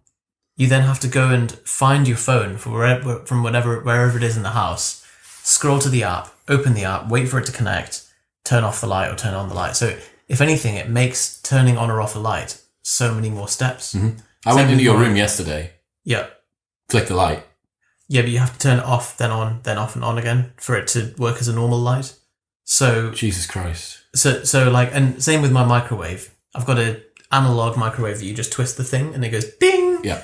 you then have to go and find your phone from wherever it is in the house, scroll to the app, open the app, wait for it to connect, turn off the light or turn on the light. So if anything, it makes turning on or off a light so many more steps. Mm-hmm. I went into your room yesterday. Yeah. Flick the light. Yeah, but you have to turn it off, then on, then off and on again for it to work as a normal light. So Jesus Christ. So like, and same with my microwave. I've got an analog microwave that you just twist the thing and it goes ding. Yeah.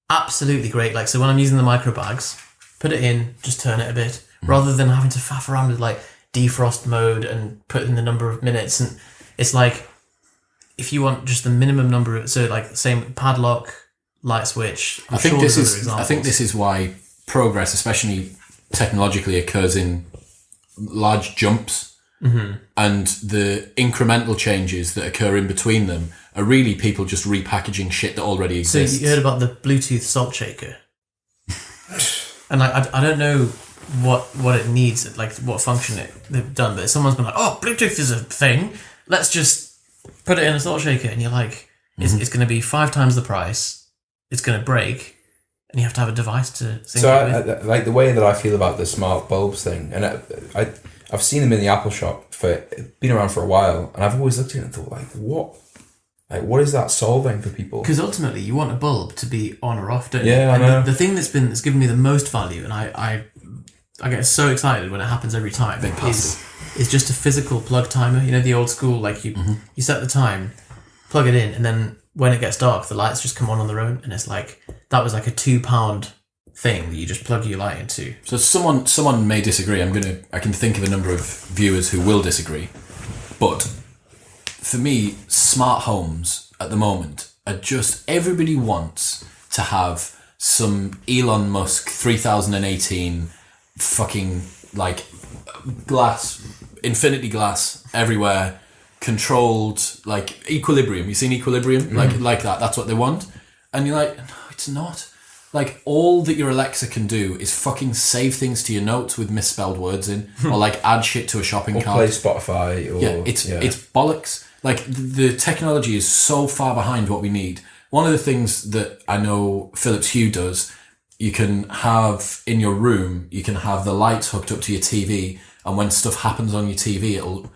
Absolutely great. Like, so when I'm using the micro bags, put it in, just turn it a bit, rather than having to faff around with like defrost mode and put in the number of minutes. And it's like, if you want just the minimum number of, so like same padlock, light switch. I think this is why progress, especially technologically, occurs in large jumps. Mm-hmm. And the incremental changes that occur in between them are really people just repackaging shit that already exists. So you heard about the Bluetooth salt shaker? And like, I don't know what it needs, like what function they've done, but someone's been like, oh, Bluetooth is a thing, let's just put it in a salt shaker. And you're like, it's going to be 5 times the price, it's going to break, and you have to have a device to sync it with. Like the way that I feel about the smart bulbs thing, and I've seen them in the Apple shop been around for a while, and I've always looked at it and thought, what is that solving for people? Because ultimately, you want a bulb to be on or off, don't you? Yeah, and I know. The thing that's given me the most value, and I get so excited when it happens every time, is just a physical plug timer. You know, the old school, like you set the time, plug it in, and then when it gets dark, the lights just come on their own, and it's like that was like a £2 thing that you just plug your light into. So someone may disagree. I can think of a number of viewers who will disagree, but for me, smart homes at the moment are just, everybody wants to have some Elon Musk 3018 fucking like glass, infinity glass everywhere, controlled, like Equilibrium. You seen Equilibrium? Like that. That's what they want. And you're like, no, it's not. Like, all that your Alexa can do is fucking save things to your notes with misspelled words in, or like add shit to a shopping cart. Or play Spotify. Or, it's bollocks. Like, the technology is so far behind what we need. One of the things that I know Philips Hue does, you can have in your room, you can have the lights hooked up to your TV, and when stuff happens on your TV, it'll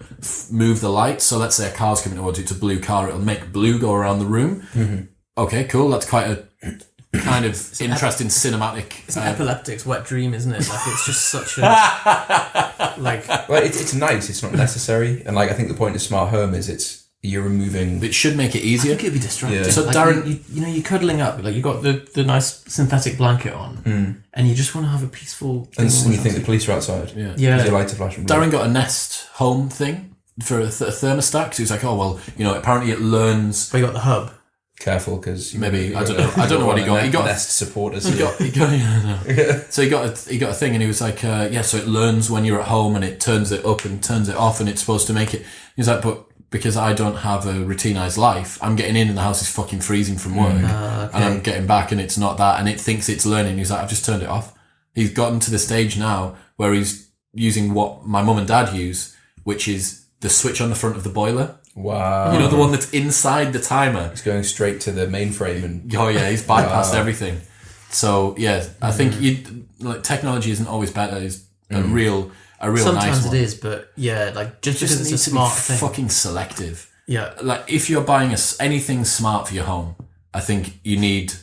move the lights. So let's say a car's coming towards you, it's a blue car, it'll make blue go around the room. Mm-hmm. Okay, cool. That's quite a kind of interesting cinematic. It's an epileptic's wet dream, isn't it? Like, it's just such a like. Well, it's nice. It's not necessary, and like I think the point of smart home is you're removing. It should make it easier. I think it'd be distracting. Yeah. So like, Darren, you're cuddling up, like you got the nice synthetic blanket on, and you just want to have a peaceful. And you think the police are outside. Yeah. Your lights are flashing. Darren got a Nest Home thing for a thermostat because he was like, oh well, apparently it learns. But you got the hub. Careful, because maybe I don't know what he got. He got Nest supporters. So he got a thing, and he was like, so it learns when you're at home, and it turns it up and turns it off, and it's supposed to make it. He's like, but because I don't have a routinized life, I'm getting in and the house is fucking freezing from work, and I'm getting back and it's not that, and it thinks it's learning. He's like, I've just turned it off. He's gotten to the stage now where he's using what my mum and dad use, which is the switch on the front of the boiler. Wow. You know, the one that's inside the timer. He's going straight to the mainframe and... Oh yeah, he's bypassed everything. So yeah, I think technology isn't always better. It's a real Sometimes nice one. it is, but yeah, like just because it's a needs to smart be thing. fucking selective. Yeah. Like if you're buying anything smart for your home, I think you need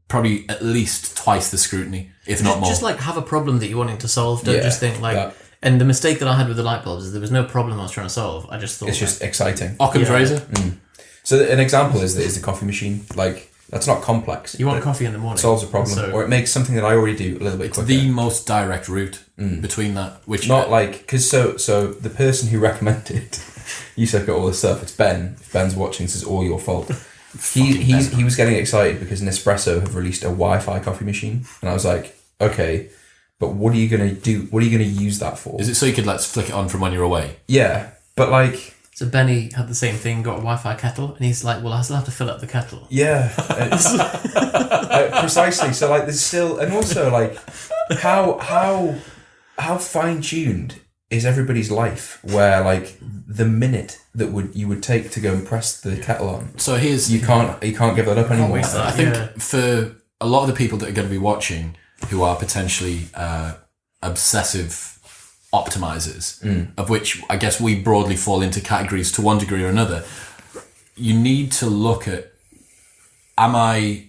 probably at least twice the scrutiny, if not more. Just like have a problem that you're wanting to solve. Don't just think like And the mistake that I had with the light bulbs is there was no problem I was trying to solve. I just thought It's just exciting. Occam's Yeah. razor. So an example is the coffee machine. Like, that's not complex. you want It coffee in the morning. solves a problem, So- or it makes something that I already do a little bit quicker. The most direct route between that, which Not like, because so the person who recommended you said got all this stuff, it's Ben. If Ben's watching, this is all your fault. He was getting excited because Nespresso have released a Wi-Fi coffee machine, and I was like, okay, but what are you gonna do? What are you gonna use that for? is it so you could flick it on from when you're away? Yeah, but like, So Benny had the same thing, got a Wi-Fi kettle, and he's like, well, I still have to fill up the kettle. yeah, precisely. So like, there's still, and also like, how fine tuned is everybody's life? Where like the minute that you would take to go and press the kettle on, So here's you can't give that up anymore. waste that. I think Yeah. for a lot of the people that are going to be watching who are potentially obsessive optimizers, of which I guess we broadly fall into categories to one degree or another, you need to look at, am I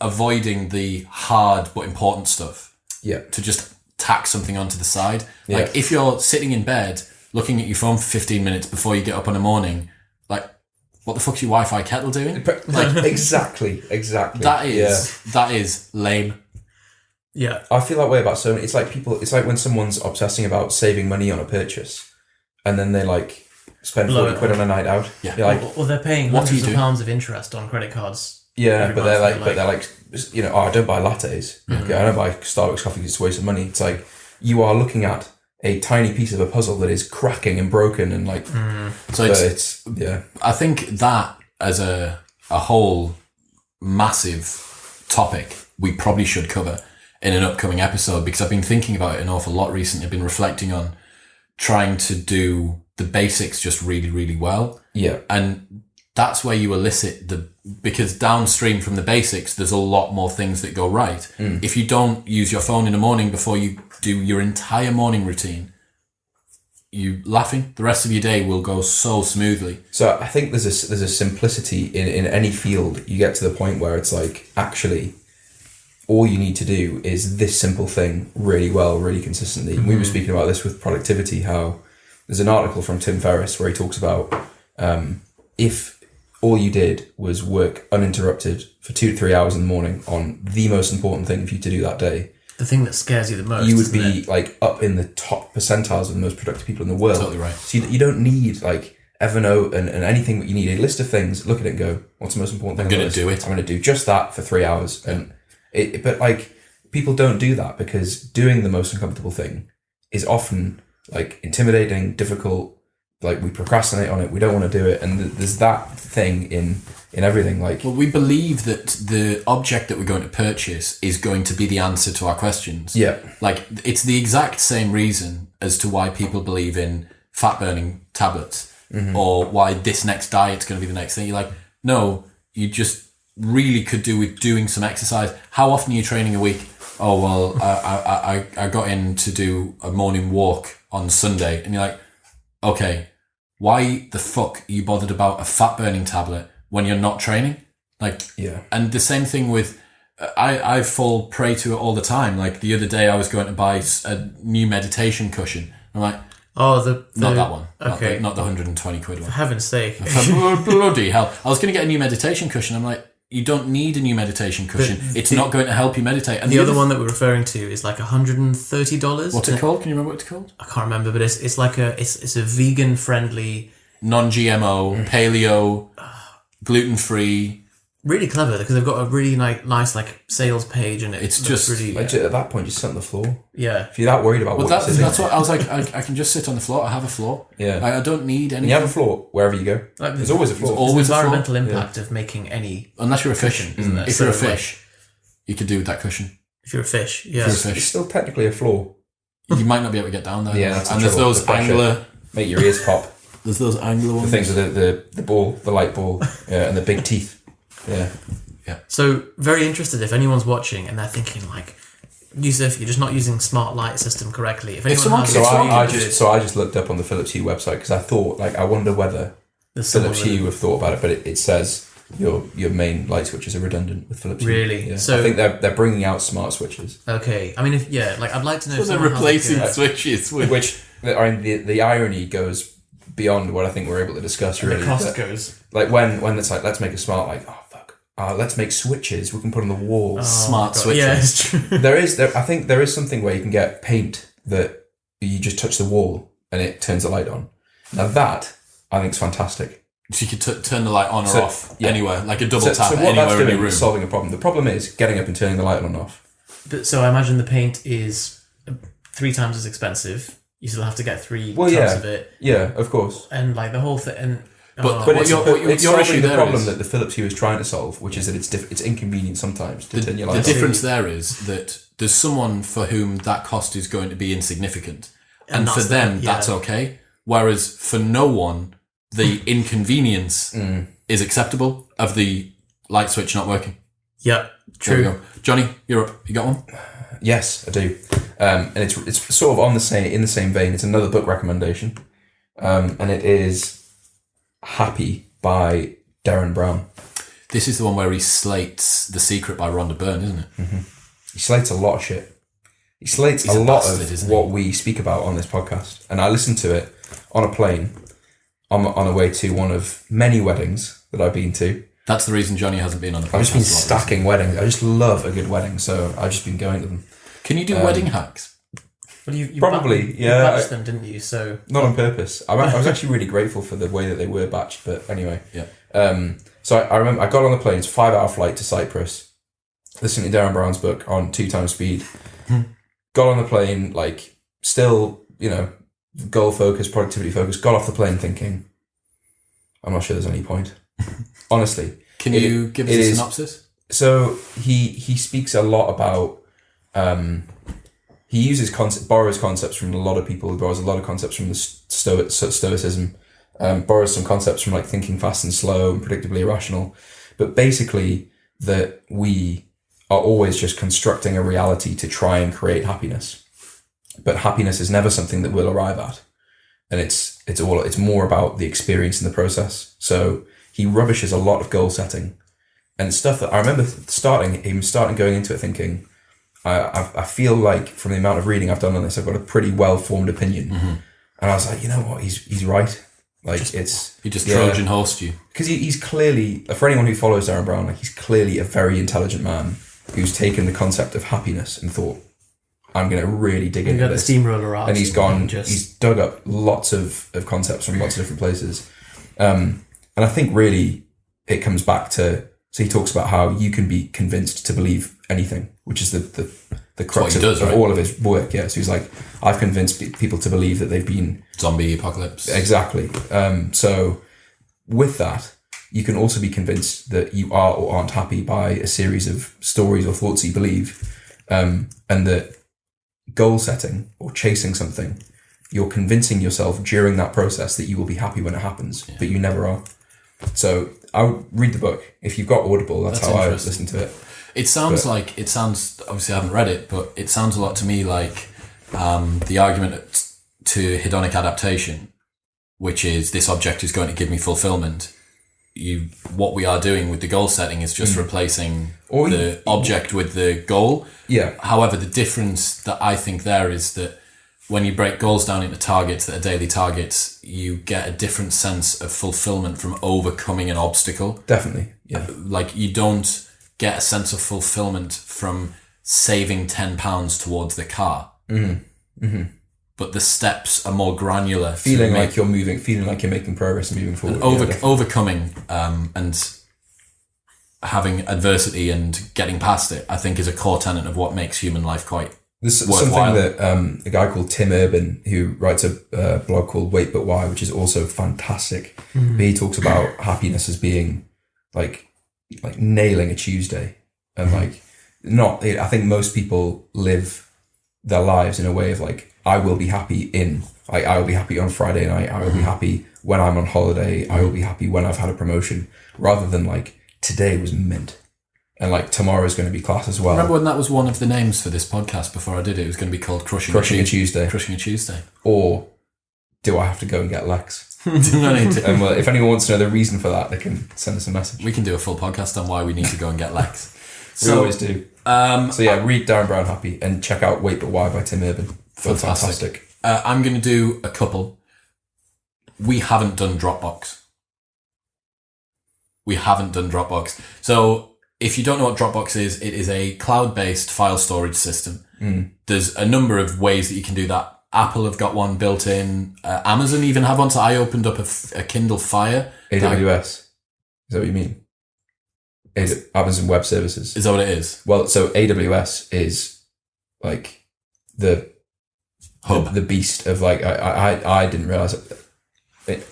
avoiding the hard but important stuff Yeah. to just tack something onto the side? Yeah. Like if you're sitting in bed looking at your phone for 15 minutes before you get up in the morning, like what the fuck's your Wi-Fi kettle doing? Like, exactly. That is lame. Yeah. I feel that way about so many. It's like people. It's like when someone's obsessing about saving money on a purchase, and then they like spend Blow 40 it quid on. on a night out. Yeah. You're like, Or they're paying What do you hundreds of do? pounds of interest on credit cards. yeah, every but month, they're like, you know, oh, I don't buy lattes. Okay, I don't buy Starbucks coffee because it's a waste of money. It's like you are looking at a tiny piece of a puzzle that is cracking and broken, and like, So but it's yeah, I think that as a whole massive topic we probably should cover in an upcoming episode, because I've been thinking about it an awful lot recently. I've been reflecting on trying to do the basics just really, really well. yeah, And that's where you elicit because downstream from the basics, there's a lot more things that go right. If you don't use your phone in the morning before you do your entire morning routine, you laughing, the rest of your day will go so smoothly. So I think there's a simplicity in any field. You get to the point where it's like, actually, all you need to do is this simple thing really well, really consistently. And we were speaking about this with productivity, how there's an article from Tim Ferriss where he talks about if all you did was work uninterrupted for 2 to 3 hours in the morning on the most important thing for you to do that day, The thing that scares you the most. you would isn't be it? like up in the top percentiles of the most productive people in the world. Totally right. So you don't need like Evernote and anything that you need. A list of things, look at it and go, what's the most important thing? I'm on gonna the do list? it. I'm going to do just that for 3 hours. And but like people don't do that because doing the most uncomfortable thing is often like intimidating, difficult. Like we procrastinate on it. We don't want to do it. And there's that thing in everything. Like, Well, we believe that the object that we're going to purchase is going to be the answer to our questions. yeah, Like, it's the exact same reason as to why people believe in fat-burning tablets or why this next diet's going to be the next thing. You're like, no, you just really could do with doing some exercise. How often are you training a week? Oh, well, I got in to do a morning walk on Sunday. And you're like, okay, why the fuck are you bothered about a fat-burning tablet when you're not training? Like, yeah. and the same thing with, I fall prey to it all the time. Like the other day I was going to buy a new meditation cushion. I'm like, Oh, not that one. Okay. Not the 120 quid one. For heaven's sake. Bloody hell. I was going to get a new meditation cushion. I'm like, you don't need a new meditation cushion. It's not going to help you meditate. And The other one that we're referring to is like $130. What's it called? Can you remember what it's called? I can't remember, but it's like it's a vegan friendly, Non-GMO, paleo, gluten-free. really clever because they've got a really nice like sales page and It's looks just- really Like, at that point, just sit on the floor. yeah. If you're that worried about Well, what you're sitting that's what I was like. I can just sit on the floor. I have a floor. Yeah. I don't need And anything. you have a floor wherever you go. Like, There's always a floor. There's always the a floor. environmental impact of making any Unless you're a fish. isn't there? If you're a So, like, fish, you could do with that cushion. if you're a fish, yeah. If you're a It's fish. still technically a floor. You might not be able to get down there. Yeah, that's the and there's trouble, those the pressure. angler. Make your ears pop. There's those angler The ones. things with the ball, the light ball, and the big teeth. Yeah. So very interested if anyone's watching and they're thinking like, Yusuf, you're just not using smart light system correctly. If anyone someone has could- So It's I just looked up on the Philips Hue website because I thought, like, I wonder whether there's someone Philips Hue have thought about it, but it says your main light switches are redundant with Philips Hue. Really? Yeah. So I think they're bringing out smart switches. okay. I mean, I'd like to know. So if they're someone has, replacing like, switches with. Which I mean, the irony goes beyond what I think we're able to discuss. Really, the cost but, goes. like when it's like, let's make a smart, like, oh fuck, let's make switches we can put on the wall. Smart God. switches. Yeah, it's true. I think there is something where you can get paint that you just touch the wall and it turns the light on. Now that I think is fantastic. So you could turn the light on or off anywhere, like a double tap So what anywhere that's in doing your room. is solving a problem. The problem is getting up and turning the light on and off. But so I imagine the paint is 3 times as expensive. You still have to get 3 tubs of it, Yeah, of course. and like the whole thing. And But But it's your solving issue the there problem is- that the Philips Hue is trying to solve, which is that it's inconvenient sometimes to turn your The light on. difference there is that there's someone for whom that cost is going to be insignificant, and for that's them the- that's okay. Whereas for no one, the inconvenience is acceptable of the light switch not working. yeah, There we true. go. Johnny, you're up. You got one? Yes, I do. And it's sort of in the same vein. It's another book recommendation, and it is Happy by Darren Brown. This is the one where he slates The Secret by Rhonda Byrne, isn't it? He slates a lot of shit. He slates He's a a lot bastard, of isn't what he? we speak about on this podcast. And I listened to it on a plane on a way to one of many weddings that I've been to. That's the reason Johnny hasn't been on the podcast. I've just been a lot recently. stacking weddings. I just love a good wedding, so I've just been going to them. Can you do wedding hacks? Well, you Probably, you yeah. batched them, didn't you? So Not on purpose. I was actually really grateful for the way that they were batched, but anyway. Yeah. So I remember I got on the plane. It's a 5-hour flight to Cyprus. Listening to Darren Brown's book on 2 times speed. Got on the plane, like, still, goal focused, productivity focused. Got off the plane thinking, I'm not sure there's any point. Honestly. Can you give us a synopsis? So he speaks a lot about he uses borrows concepts from a lot of people. He borrows a lot of concepts from the Stoicism. Borrows some concepts from like thinking fast and slow and predictably irrational. But basically that we are always just constructing a reality to try and create happiness. But happiness is never something that we'll arrive at. And it's more about the experience in the process. So he rubbishes a lot of goal setting and stuff that I remember starting going into it thinking, I feel like from the amount of reading I've done on this, I've got a pretty well-formed opinion. And I was like, you know what? He's right. Like He just yeah. Trojan horsed you. Because he's clearly, for anyone who follows Darren Brown, like he's clearly a very intelligent man who's taken the concept of happiness and thought, I'm going to really dig you into got the this. steamroller out, And he's dug up lots of concepts from lots of different places. And I think really it comes back to, so he talks about how you can be convinced to believe anything, which is the crux of all of his work. Yeah. So he's like, I've convinced people to believe that they've been Zombie apocalypse. exactly. So with that, you can also be convinced that you are or aren't happy by a series of stories or thoughts you believe, and that goal setting or chasing something, you're convincing yourself during that process that you will be happy when it happens, but you never are. So I would read the book. If you've got Audible, that's how I listen to it. It sounds obviously I haven't read it, but it sounds a lot to me like the argument to hedonic adaptation, which is this object is going to give me fulfillment. What we are doing with the goal setting is just replacing the object with the goal. Yeah. However, the difference that I think there is that when you break goals down into targets that are daily targets, you get a different sense of fulfillment from overcoming an obstacle. Definitely. Yeah. Like you don't get a sense of fulfillment from saving £10 towards the car. But the steps are more granular. Feeling like you're making progress and moving forward. Overcoming and having adversity and getting past it, I think, is a core tenet of what makes human life quite There's worthwhile. something that a guy called Tim Urban, who writes a blog called Wait But Why, which is also fantastic. But he talks about happiness as being like nailing a Tuesday, and I think most people live their lives in a way of like, I will be happy I will be happy on Friday night. I will be happy when I'm on holiday. I will be happy when I've had a promotion, rather than like today was mint. And like tomorrow's going to be class as well. Remember when that was one of the names for this podcast before I did it? It was going to be called Crushing a Tuesday. Or do I have to go and get Lex? Do not need to. And if anyone wants to know the reason for that, they can send us a message. We can do a full podcast on why we need to go and get Lex. We always do. So yeah, read Darren Brown Happy and check out Wait But Why by Tim Urban. Fantastic. I'm going to do a couple. We haven't done Dropbox. So if you don't know what Dropbox is, it is a cloud-based file storage system. There's a number of ways that you can do that. Apple have got one built in. Amazon even have one. So I opened up a Kindle Fire. AWS. Is that what you mean? Amazon Web Services. Is that what it is? Well, so AWS is like the hub, the beast of like I didn't realize it.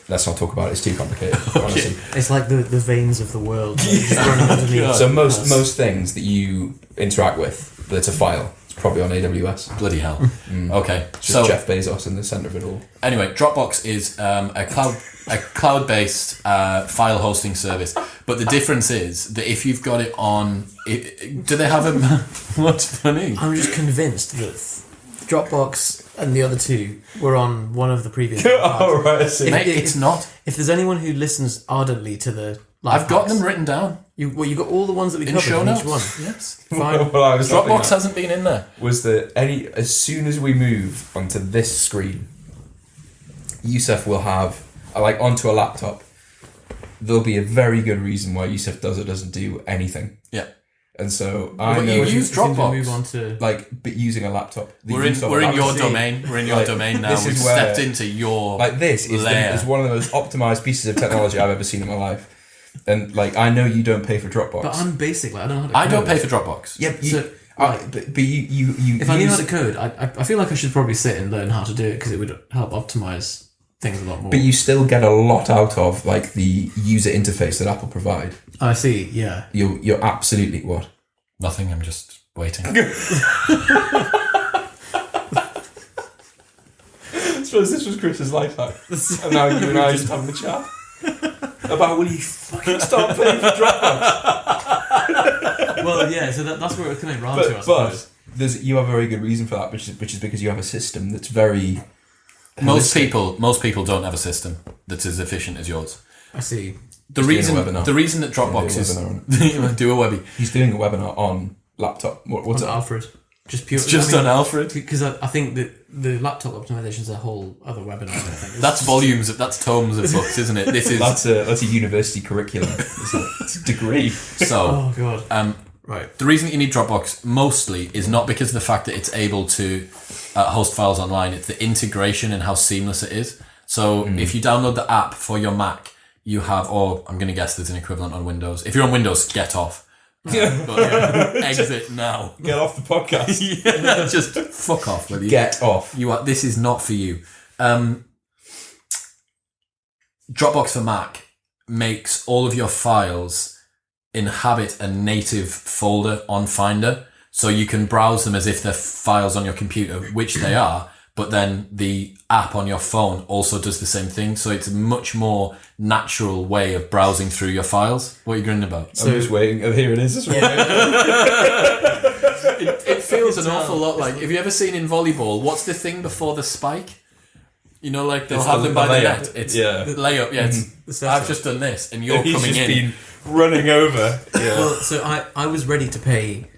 Let's not talk about it. It's too complicated. Honestly, it's like the veins of the world. Just running underneath. So most things that you interact with that's a file, it's probably on AWS. Bloody hell. Okay, so Jeff Bezos in the center of it all. Anyway, Dropbox is a cloud-based file hosting service, but the difference is that if you've got it on, do they have a? What's funny? I'm just convinced that Dropbox and the other two were on one of the previous. Oh right, I see. Mate, it's not. If there's anyone who listens ardently to the, I've got them written down. You got all the ones that we In covered show in notes. each one. Yes. Fine. Well, I was Dropbox hasn't been in there. Was there any? As soon as we move onto this screen, Yusuf will have onto a laptop. There'll be a very good reason why Yusuf does or doesn't do anything. Yeah. And so But know you use Dropbox. Move on to but using a laptop. We're in your domain. We're in your domain now. This We've is where, stepped into your this is one of the most optimized pieces of technology I've ever seen in my life. And I know you don't pay for Dropbox. But I'm basic. I don't know how to I don't pay for Dropbox. Yeah, but you if I knew how to code, I feel like I should probably sit and learn how to do it because it would help optimize things a lot more. But you still get a lot out of the user interface that Apple provide. I see. Yeah. You're absolutely what? Nothing. I'm just waiting. I suppose this was Chris's life hack. And now you and I are just having a chat about will you fucking stop paying for Dropbox? Well, yeah. So that's where it's coming round to. I suppose. But you have a very good reason for that, which is because you have a system that's very. Most people don't have a system that's as efficient as yours. I see. The reason that Dropbox is do a Webby. He's doing a webinar on laptop. What's it? Alfred. Just pure. It's just on Alfred Because I think that the laptop optimization is a whole other webinar. I think that's tomes of books, isn't it? This is that's a university curriculum. It's a degree. So, oh god. Right. The reason that you need Dropbox mostly is not because of the fact that it's able to host files online. It's the integration and how seamless it is. So if you download the app for your Mac, you have, or I'm going to guess there's an equivalent on Windows. If you're on Windows, get off. Exit now. Get off the podcast. Yeah, just fuck off with you. Get off. This is not for you. Dropbox for Mac makes all of your files inhabit a native folder on Finder, so you can browse them as if they're files on your computer, which they are, but then the app on your phone also does the same thing, so it's a much more natural way of browsing through your files. What are you grinning about? I'm just waiting. Oh, here it is. It feels an awful lot like, have you ever seen in volleyball, what's the thing before the spike? You know, they have them by the net. It's the layup. Yeah, I've just done this, and you're coming in. Been running over. Yeah. Well, so I was ready to pay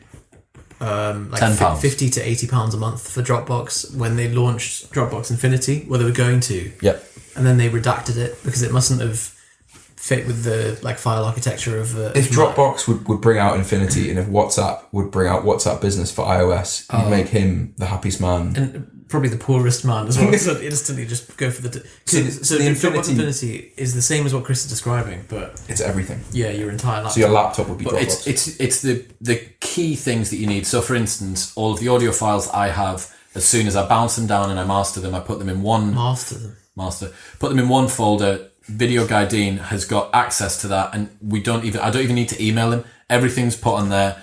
£10. 50 to £80 a month for Dropbox when they launched Dropbox Infinity, well, they were going to. Yep. And then they redacted it because it mustn't have fit with the file architecture of if Dropbox would bring out Infinity, and if WhatsApp would bring out WhatsApp Business for iOS, you'd make him the happiest man. And probably the poorest man as well. So instantly just go for the... so the Dropbox Infinity is the same as what Chris is describing, but... It's everything. Yeah, your entire laptop. So your laptop would be But Dropbox. it's the key things that you need. So for instance, all of the audio files I have, as soon as I bounce them down and I master them, I put them in one... Put them in one folder. Video guy Dean has got access to that, and I don't even need to email him. Everything's put on there.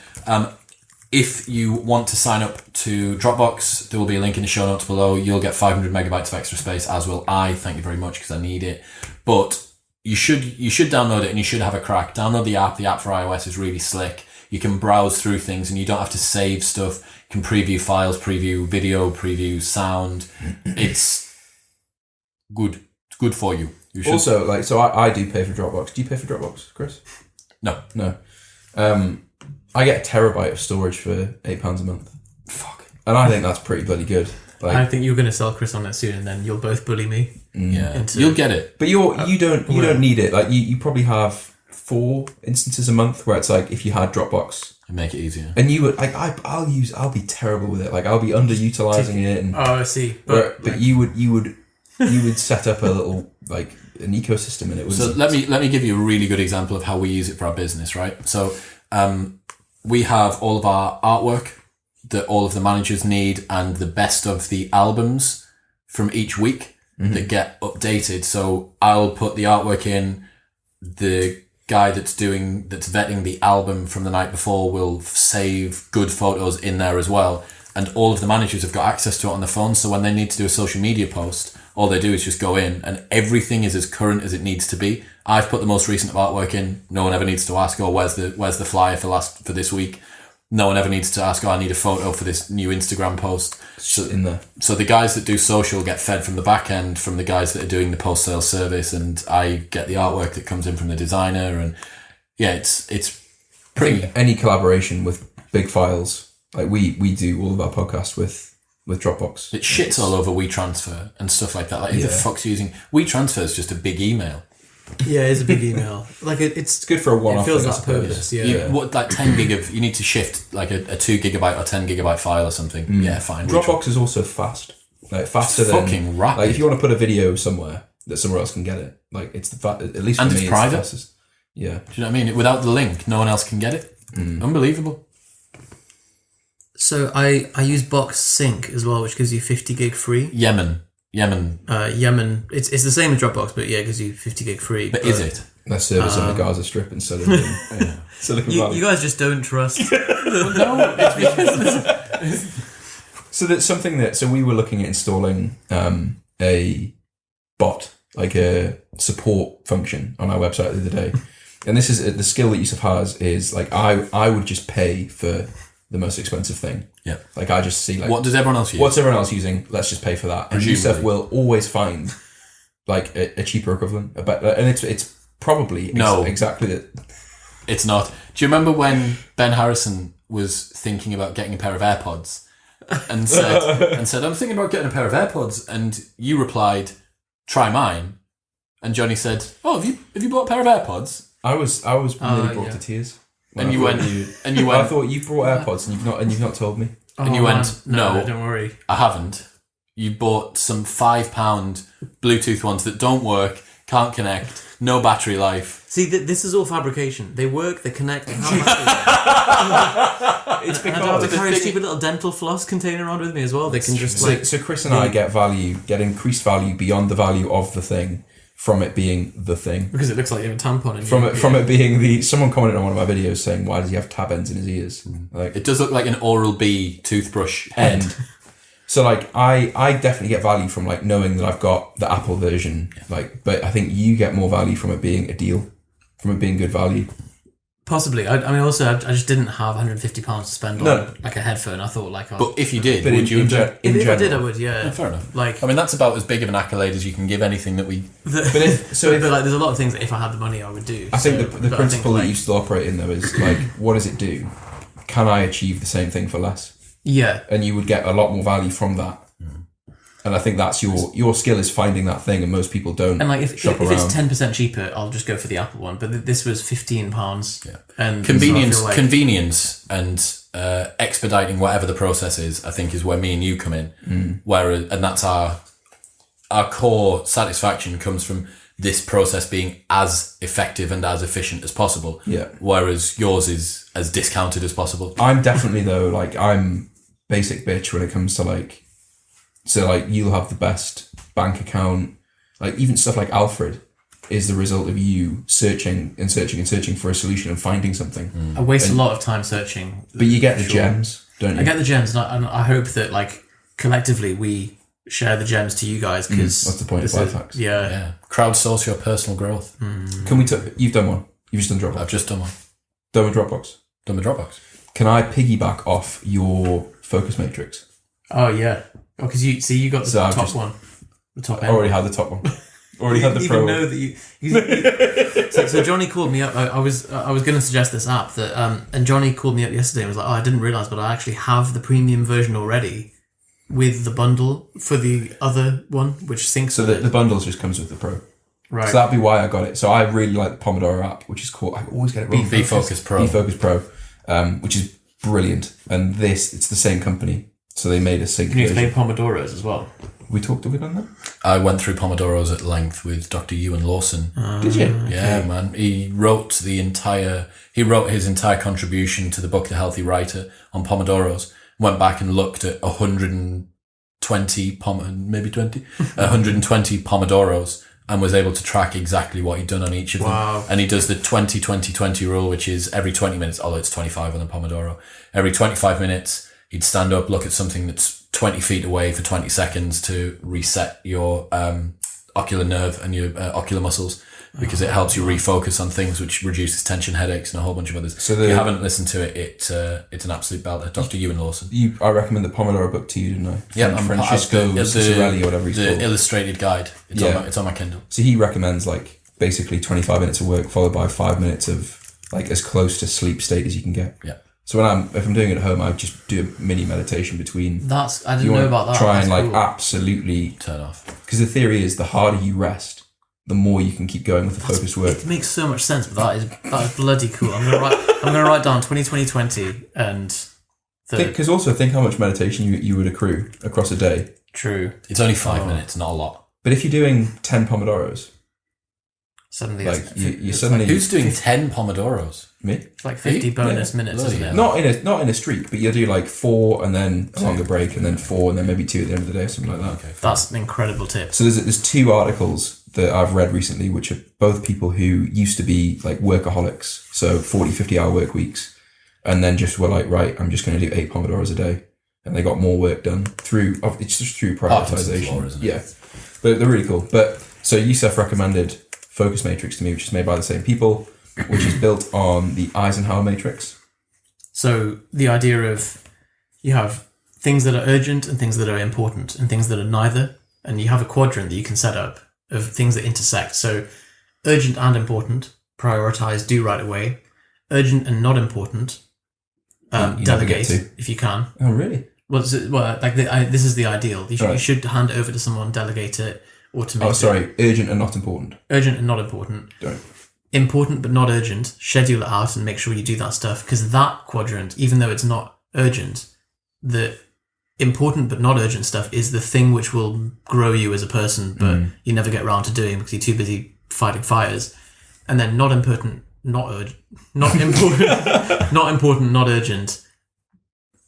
If you want to sign up to Dropbox, there will be a link in the show notes below. You'll get 500 megabytes of extra space, as will I. Thank you very much, because I need it. But you should download it, and you should have a crack. Download the app. The app for iOS is really slick. You can browse through things, and you don't have to save stuff. You can preview files, preview video, preview sound. It's good. It's good for you. You should. Also, like, so I do pay for Dropbox. Do you pay for Dropbox, Chris? No. I get a terabyte of storage for £8 a month. Fuck. And I think that's pretty bloody good. Like, I think you're going to sell Chris on it soon, and then you'll both bully me. Yeah. You'll get it. but you don't need it. Like, you probably have 4 instances a month where it's like, if you had Dropbox, And make it easier. and you would, like, I'll be terrible with it. Like, I'll be underutilizing it, and Oh, I see. but you would set up a little, like, an ecosystem, and it was. So let me give you a really good example of how we use it for our business, right? So we have all of our artwork that all of the managers need, and the best of the albums from each week that get updated. So I'll put the artwork in. The guy that's vetting the album from the night before will save good photos in there as well. And all of the managers have got access to it on the phone. So when they need to do a social media post, all they do is just go in and everything is as current as it needs to be. I've put the most recent artwork in. No one ever needs to ask, where's the flyer for this week? No one ever needs to ask, I need a photo for this new Instagram post. So, in there. So the guys that do social get fed from the back end from the guys that are doing the post-sale service, and I get the artwork that comes in from the designer. And yeah, it's pretty... Any collaboration with big files, like we do all of our podcasts with Dropbox. It shits all over WeTransfer and stuff like that. Like, who the fuck's using... WeTransfer is just a big email. Yeah, it's a big email. Like it's good for a one-off. It feels thing, I that suppose. purpose. Yeah. Like 10 gig of... You need to shift like a 2 gigabyte or 10 gigabyte file or something. Yeah, fine. Dropbox is also fast. Like, faster than... fucking rapid. Like, if you want to put a video somewhere that somewhere else can get it, like, it's at least for And me, it's private. the fastest. Yeah. Do you know what I mean? Without the link, no one else can get it. Unbelievable. So I use Box Sync as well, which gives you 50 gig free. Yemen. Yemen. It's the same as Dropbox, but yeah, it gives you 50 gig free. But is it? Their service on the Gaza Strip instead of in Silicon Valley. You guys just don't trust. So that's something that... So we were looking at installing a bot, like a support function on our website the other day. And this is... The skill that Yusuf has is, like, I would just pay for the most expensive thing. Yeah. Like, I just see, like... What does everyone else use? What's everyone else using? Let's just pay for that. And Yusuf will always find, like, a cheaper equivalent. And it's probably exactly that. It's not. Do you remember when Ben Harrison was thinking about getting a pair of AirPods and said, I'm thinking about getting a pair of AirPods, and you replied, try mine. And Johnny said, oh, have you bought a pair of AirPods? I was really brought to tears. And you went. I thought you brought AirPods and you've not told me. And you went, no, don't worry. I haven't. You bought some £5 Bluetooth ones that don't work, can't connect, no battery life. See, this is all fabrication. They work, they connect, they have batteries. It's because I don't have to carry a stupid little dental floss container around with me as well. They can just so Chris and I get increased value beyond the value of the thing from it being the thing. Because it looks like you have a tampon in From it being someone commented on one of my videos saying, why does he have tab ends in his ears? Like, it does look like an Oral-B toothbrush head. So, like, I definitely get value from, like, knowing that I've got the Apple version, like, but I think you get more value from it being a deal, from it being good value. Possibly. I mean, also, I just didn't have £150 to spend on like a headphone. I thought, like, but if you did, but would you? if I did, I would. Yeah. Fair enough. Like, I mean, that's about as big of an accolade as you can give anything that we. but like, there's a lot of things that if I had the money, I would do. I think the principle that you still operate in though is like, what does it do? Can I achieve the same thing for less? Yeah. And you would get a lot more value from that. And I think that's your skill is finding that thing, and most people don't. And like if shop it's around. 10% cheaper, I'll just go for the Apple one. But this was £15. Yeah. And convenience and expediting whatever the process is, I think, is where me and you come in. Whereas, and that's our core satisfaction comes from this process being as effective and as efficient as possible. Yeah. Whereas yours is as discounted as possible. I'm definitely though, like, I'm basic bitch when it comes to like. So, like, you'll have the best bank account. Like, even stuff like Alfred is the result of you searching and searching and searching for a solution and finding something. I waste a lot of time searching. But you get the gems, don't you? I get the gems, and I hope that, like, collectively we share the gems to you guys, because... that's the point of life hacks. Yeah. Crowdsource your personal growth. Can we... You've done one. You've just done Dropbox. I've just done one. Done with Dropbox. Done with Dropbox. Can I piggyback off your focus matrix? Oh, yeah. Oh, because you got the top just- one. The top I end. already had the top one. Already had the even pro. know that so Johnny called me up. I was going to suggest this app that and Johnny called me up yesterday and was like, I didn't realise, but I actually have the premium version already with the bundle for the other one, which syncs. So the bundles just comes with the pro. Right. So that'd be why I got it. So I really like the Pomodoro app, which is called, I always get it wrong. B-Focus Pro. B-Focus Pro, which is brilliant. And it's the same company. So they made a sync Can you version. explain Pomodoros as well? Have we done that? I went through Pomodoros at length with Dr. Ewan Lawson. Did you? Yeah, man. He wrote his entire contribution to the book The Healthy Writer on Pomodoros. Went back and looked at 120 Pomodoros and was able to track exactly what he'd done on each of them. Wow. And he does the 20-20-20 rule, which is every 20 minutes, although it's 25 on the Pomodoro, every 25 minutes, he'd stand up, look at something that's 20 feet away for 20 seconds to reset your ocular nerve and your ocular muscles, because it helps you refocus on things, which reduces tension, headaches, and a whole bunch of others. So if you haven't listened to it, it's an absolute belter. Dr. Ewan Lawson. I recommend the Pomodoro book to you, didn't I? Yeah, Francisco Cicerelli or whatever he's called. The illustrated guide. It's on my Kindle. So he recommends like basically 25 minutes of work followed by 5 minutes of like as close to sleep state as you can get. Yeah. So if I'm doing it at home, I just do a mini meditation between. I didn't know about that. Try and like absolutely turn off. Because the theory is the harder you rest, the more you can keep going with the focused work. It makes so much sense, but that is bloody cool. I'm gonna write down 20-20-20 and. Because also think how much meditation you would accrue across a day. True. It's only 5 minutes, not a lot. But if you're doing 10 Pomodoros, suddenly, like you suddenly. Who's doing 10 Pomodoros? Me? It's like 50 bonus minutes, isn't it? Not in a streak, but you'll do like 4 and then a longer break, and then 4 and then maybe 2 at the end of the day, or something like that. Okay, that's an incredible tip. So there's 2 articles that I've read recently, which are both people who used to be like workaholics, so 40, 50-hour work weeks, and then just were like, right, I'm just going to do 8 Pomodoros a day, and they got more work done through prioritization. Law, isn't it? Yeah, but they're really cool. But so Youssef recommended Focus Matrix to me, which is made by the same people, which is built on the Eisenhower matrix. So the idea of you have things that are urgent and things that are important and things that are neither, and you have a quadrant that you can set up of things that intersect. So urgent and important, prioritize, do right away. Urgent and not important, delegate if you can. Oh, really? Well, this is the ideal. You should hand it over to someone, delegate it, automate it. Oh, sorry. Urgent and not important. Urgent and not important. Don't. Important but not urgent. Schedule it out and make sure you do that stuff, because that quadrant, even though it's not urgent, the important but not urgent stuff is the thing which will grow you as a person, but you never get around to doing because you're too busy fighting fires. And then not important, not urgent, not important, not important, not urgent.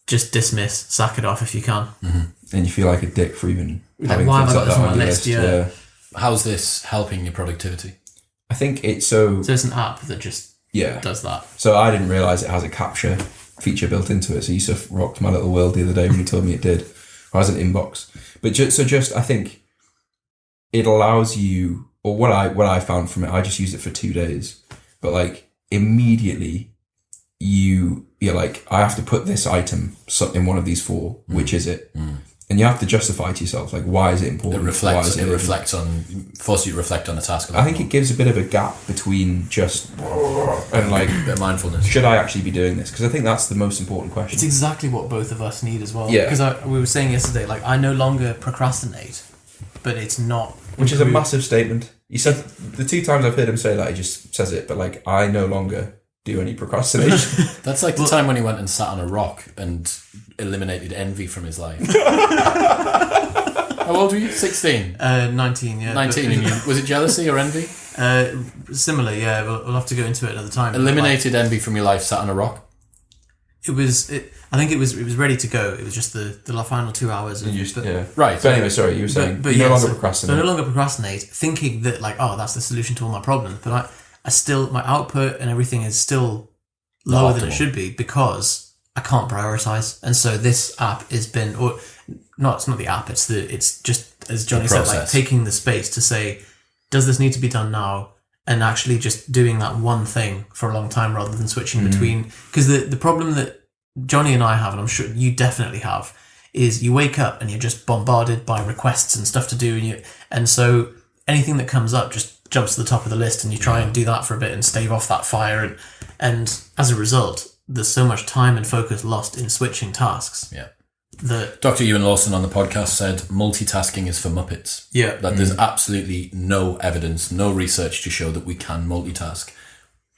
Just dismiss, sack it off if you can. And you feel like a dick for even having why things have I got like this that on my on your list? list. Yeah. How's this helping your productivity? I think it's so it's an app that just does that. So I didn't realise it has a capture feature built into it. So Yusuf rocked my little world the other day when he told me it did. Or has an inbox. But just I think it allows you, or what I found from it, I just used it for 2 days. But like immediately you're like, I have to put this item in one of these 4. Which is it? And you have to justify to yourself, like, why is it important? Forces you to reflect on the task. I think it gives a bit of a gap between just and like a bit of mindfulness. Should I actually be doing this? Because I think that's the most important question. It's exactly what both of us need as well. Yeah. Because we were saying yesterday, like, I no longer procrastinate, but it's not. Which is a massive statement. He said the 2 times I've heard him say that, he just says it, but like, I no longer do any procrastination. That's like the time when he went and sat on a rock and eliminated envy from his life. How old were you? 16? 19, yeah. 19, and was it jealousy or envy? Similar, yeah. We'll have to go into it another time. Eliminated envy from your life, sat on a rock? I think it was ready to go. It was just the final 2 hours. Right. But anyway, sorry, you were saying you no longer procrastinate. So I no longer procrastinate, thinking that like, oh, that's the solution to all my problems. But I still, my output and everything is still lower than it should be because I can't prioritize. And so this app has been, it's not the app. It's just, as Johnny said, like taking the space to say, does this need to be done now? And actually just doing that one thing for a long time rather than switching between. Because the problem that Johnny and I have, and I'm sure you definitely have, is you wake up and you're just bombarded by requests and stuff to do. And so anything that comes up just jumps to the top of the list, and you try and do that for a bit and stave off that fire, and as a result, there's so much time and focus lost in switching tasks. Yeah. That Dr. Ewan Lawson on the podcast said multitasking is for muppets. yeah, That there's absolutely no evidence, no research to show that we can multitask.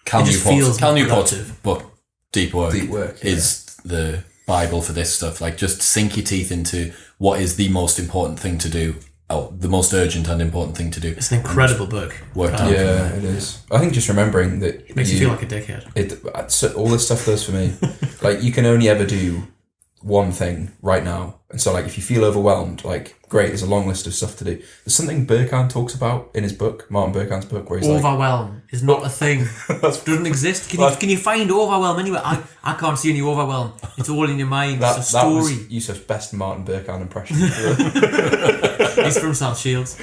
Cal It just feels Newport's productive. book, Deep Work, yeah. is the Bible for this stuff. Like, just sink your teeth into what is the most important thing to do, the most urgent and important thing to do. it's an incredible book. Work down. Yeah, it is. I think just remembering that It makes you feel like a dickhead. so all this stuff does for me. Like, you can only ever do one thing right now, and so like if you feel overwhelmed, like great, there's a long list of stuff to do. There's something Burkhan talks about in his book, Martin Burkhan's book, where he's like, Overwhelm is not a thing. Doesn't exist. Can you find overwhelm anywhere? I can't see any overwhelm. It's all in your mind. It's a that story. was Yusuf's best Martin Burkhan impression. He's from South Shields.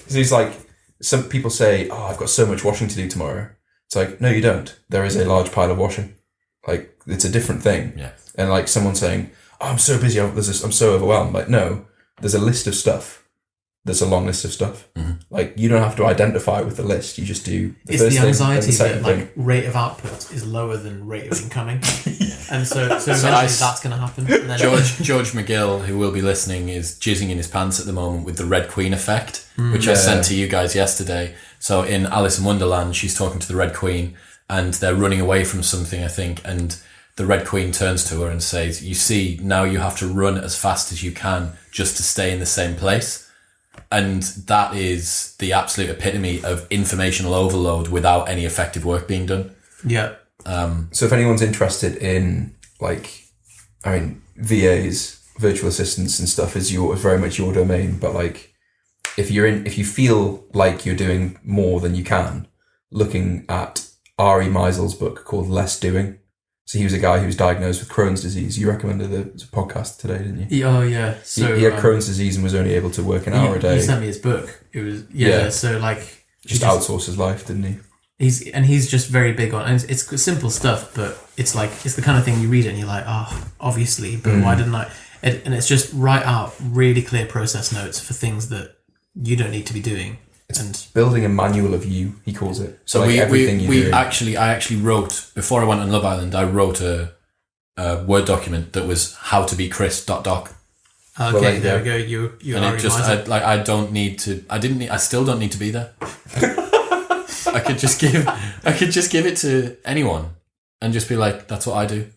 So he's like, some people say, oh, I've got so much washing to do tomorrow. It's like, no, you don't. There is a large pile of washing. Like, it's a different thing. Yeah. And like someone saying, oh, I'm so busy, I'm so overwhelmed. Like, no, there's a list of stuff. There's a long list of stuff. Mm-hmm. Like, you don't have to identify with the list. You just do the It's first the thing and anxiety the that second thing. like rate of output is lower than rate of incoming, and so eventually I- that's going to happen. And then George McGill, who will be listening, is jizzing in his pants at the moment with the Red Queen effect, which I sent to you guys yesterday. So in Alice in Wonderland, she's talking to the Red Queen, and they're running away from something, I think, and the Red Queen turns to her and says, you see, now you have to run as fast as you can just to stay in the same place. And that is the absolute epitome of informational overload without any effective work being done. yeah, So if anyone's interested in, like, I mean, VAs, virtual assistants and stuff is very much your domain, but like, if you feel like you're doing more than you can, looking at Ari Meisel's book called Less Doing. So he was a guy who was diagnosed with Crohn's disease. You recommended a podcast today, didn't you? oh yeah. So he had Crohn's disease and was only able to work an hour a day. He sent me his book. It was Yeah. So like Just outsource his life, didn't he? he's just very big on, and it's simple stuff, but it's like it's the kind of thing you read it and you're like, oh, obviously, but why didn't I? And it's just write out really clear process notes for things that you don't need to be doing. And Building a manual of you, he calls it. So like I actually wrote, before I went on Love Island, I wrote a Word document that was how to be Chris ... okay, Well, there we go. You And are it just, I still don't need to be there. I could just give it to anyone and just be like, that's what I do.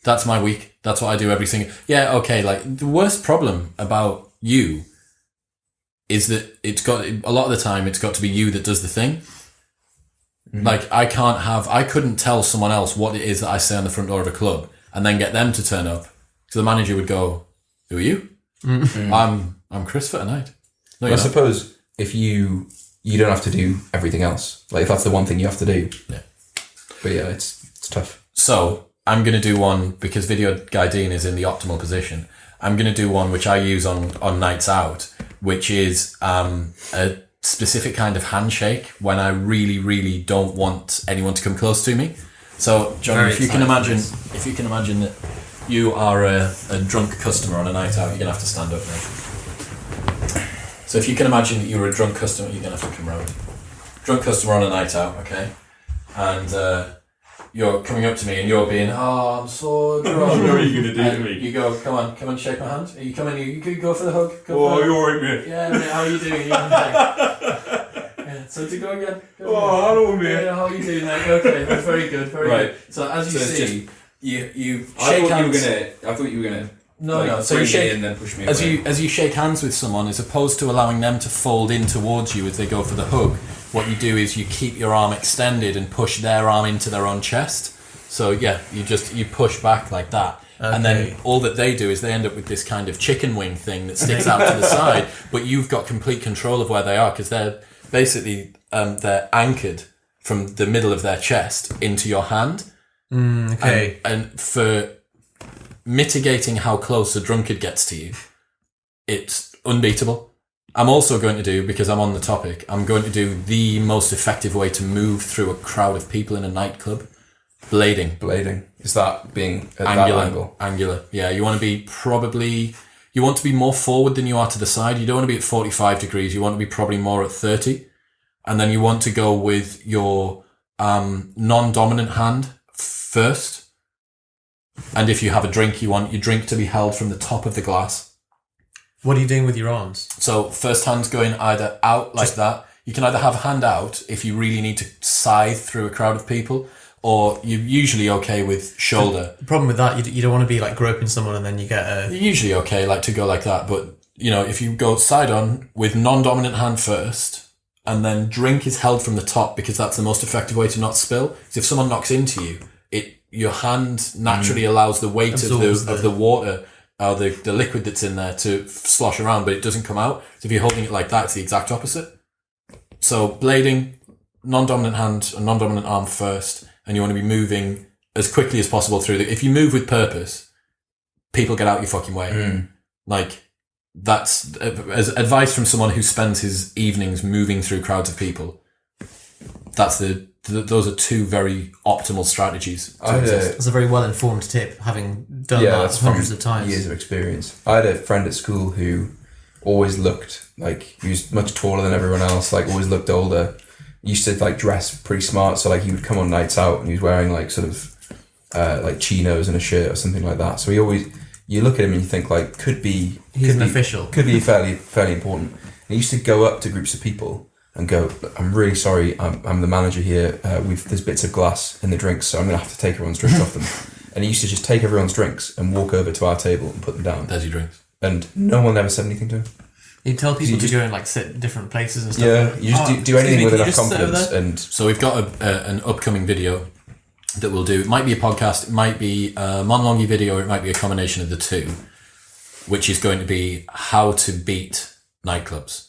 That's my week. That's what I do every single, okay. Like, the worst problem about you is that a lot of the time it's got to be you that does the thing. Like, I couldn't tell someone else what it is that I say on the front door of a club and then get them to turn up. So the manager would go, who are you? I'm Chris for tonight. No, I suppose if you don't have to do everything else. Like, if that's the one thing you have to do. Yeah. But yeah, it's tough. So I'm going to do one, because Video Guy Dean is in the optimal position. I'm going to do one which I use on nights out, which is a specific kind of handshake when I really, really don't want anyone to come close to me. So, John, if you can imagine that you are a drunk customer on a night out, you're going to have to stand up now. So if you can imagine that you were a drunk customer, you're going to have to come round. Drunk customer on a night out, okay? And you're coming up to me and you're being, oh, I'm so drunk. What are you going to do to And me? you go, come on, shake my hand. Are you coming? You could go for the hug. Go Oh, for the hug. you're alright, mate. Yeah, mate, how are you doing? Yeah, so to go again. Go Oh, hello, mate. Yeah, how are you doing, mate? Okay, that's very good, very Right. good. So as you So it's see, you I shake thought hands. I thought you were gonna. No. So you bring me shake in and then push me as away. you shake hands with someone, as opposed to allowing them to fold in towards you as they go for the hug. What you do is you keep your arm extended and push their arm into their own chest. So yeah, you push back like that. And then all that they do is they end up with this kind of chicken wing thing that sticks out to the side, but you've got complete control of where they are, because they're basically they're anchored from the middle of their chest into your hand. okay. And for mitigating how close a drunkard gets to you, it's unbeatable. I'm also going to do, because I'm on the topic, I'm going to do the most effective way to move through a crowd of people in a nightclub. Blading. Blading. Is that being at that angle? Angular. Yeah, you want to you want to be more forward than you are to the side. You don't want to be at 45 degrees. You want to be probably more at 30. And then you want to go with your non-dominant hand first. And if you have a drink, you want your drink to be held from the top of the glass. What are you doing with your arms? So first hand's going either out like that. You can either have a hand out if you really need to scythe through a crowd of people, or you're usually okay with shoulder. The problem with that, you don't want to be like groping someone and then you get a... You're usually okay like to go like that, but you know, if you go side on with non-dominant hand first, and then drink is held from the top because that's the most effective way to not spill. Because if someone knocks into you, your hand naturally allows the weight of the water, or the liquid that's in there to slosh around, but it doesn't come out. So if you're holding it like that, it's the exact opposite. So blading, non-dominant hand and non-dominant arm first, and you want to be moving as quickly as possible through if you move with purpose, people get out your fucking way. Like, that's as advice from someone who spends his evenings moving through crowds of people. That's those are two very optimal strategies. That's a very well-informed tip, having done that hundreds of times. Years of experience. I had a friend at school who always looked like he was much taller than everyone else, like always looked older. He used to like dress pretty smart, so like he would come on nights out and he was wearing like sort of like chinos and a shirt or something like that. So he always, you look at him and you think like he's an official. Could be fairly important. And he used to go up to groups of people and go, I'm really sorry, I'm the manager here. There's bits of glass in the drinks, so I'm going to have to take everyone's drinks off them. And he used to just take everyone's drinks and walk over to our table and put them down. There's your drinks. And no one ever said anything to him. He'd tell people to go and like sit in different places and stuff. Yeah, you just do anything with enough confidence. And so we've got an upcoming video that we'll do. It might be a podcast, it might be a Monlongy video, or it might be a combination of the two, which is going to be how to beat nightclubs.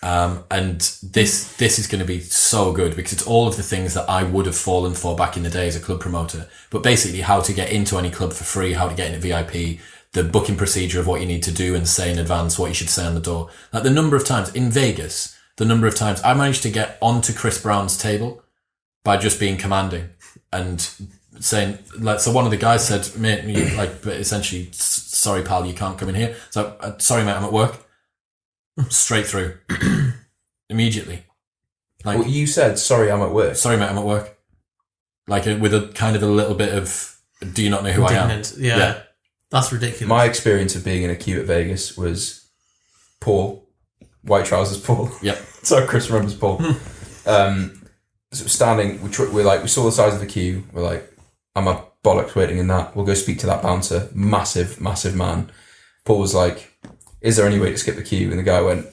And this is going to be so good because it's all of the things that I would have fallen for back in the day as a club promoter. But basically how to get into any club for free, how to get into VIP, the booking procedure of what you need to do and say in advance, what you should say on the door. Like the number of times in Vegas, the number of times I managed to get onto Chris Brown's table by just being commanding and saying, like, so one of the guys said, mate, like, essentially, sorry pal, you can't come in here. So, sorry mate, I'm at work. Straight through. Immediately. Like, well, you said, sorry, I'm at work. Sorry mate, I'm at work. Like with a kind of a little bit of, do you not know who Indignant. I am? Yeah. That's ridiculous. My experience of being in a queue at Vegas was Paul, white trousers Paul. Yep. So Chris remembers Paul. So standing, we saw the size of the queue. We're like, I'm a bollocks waiting in that. We'll go speak to that bouncer. Massive, massive man. Paul was like, is there any way to skip the queue? And the guy went,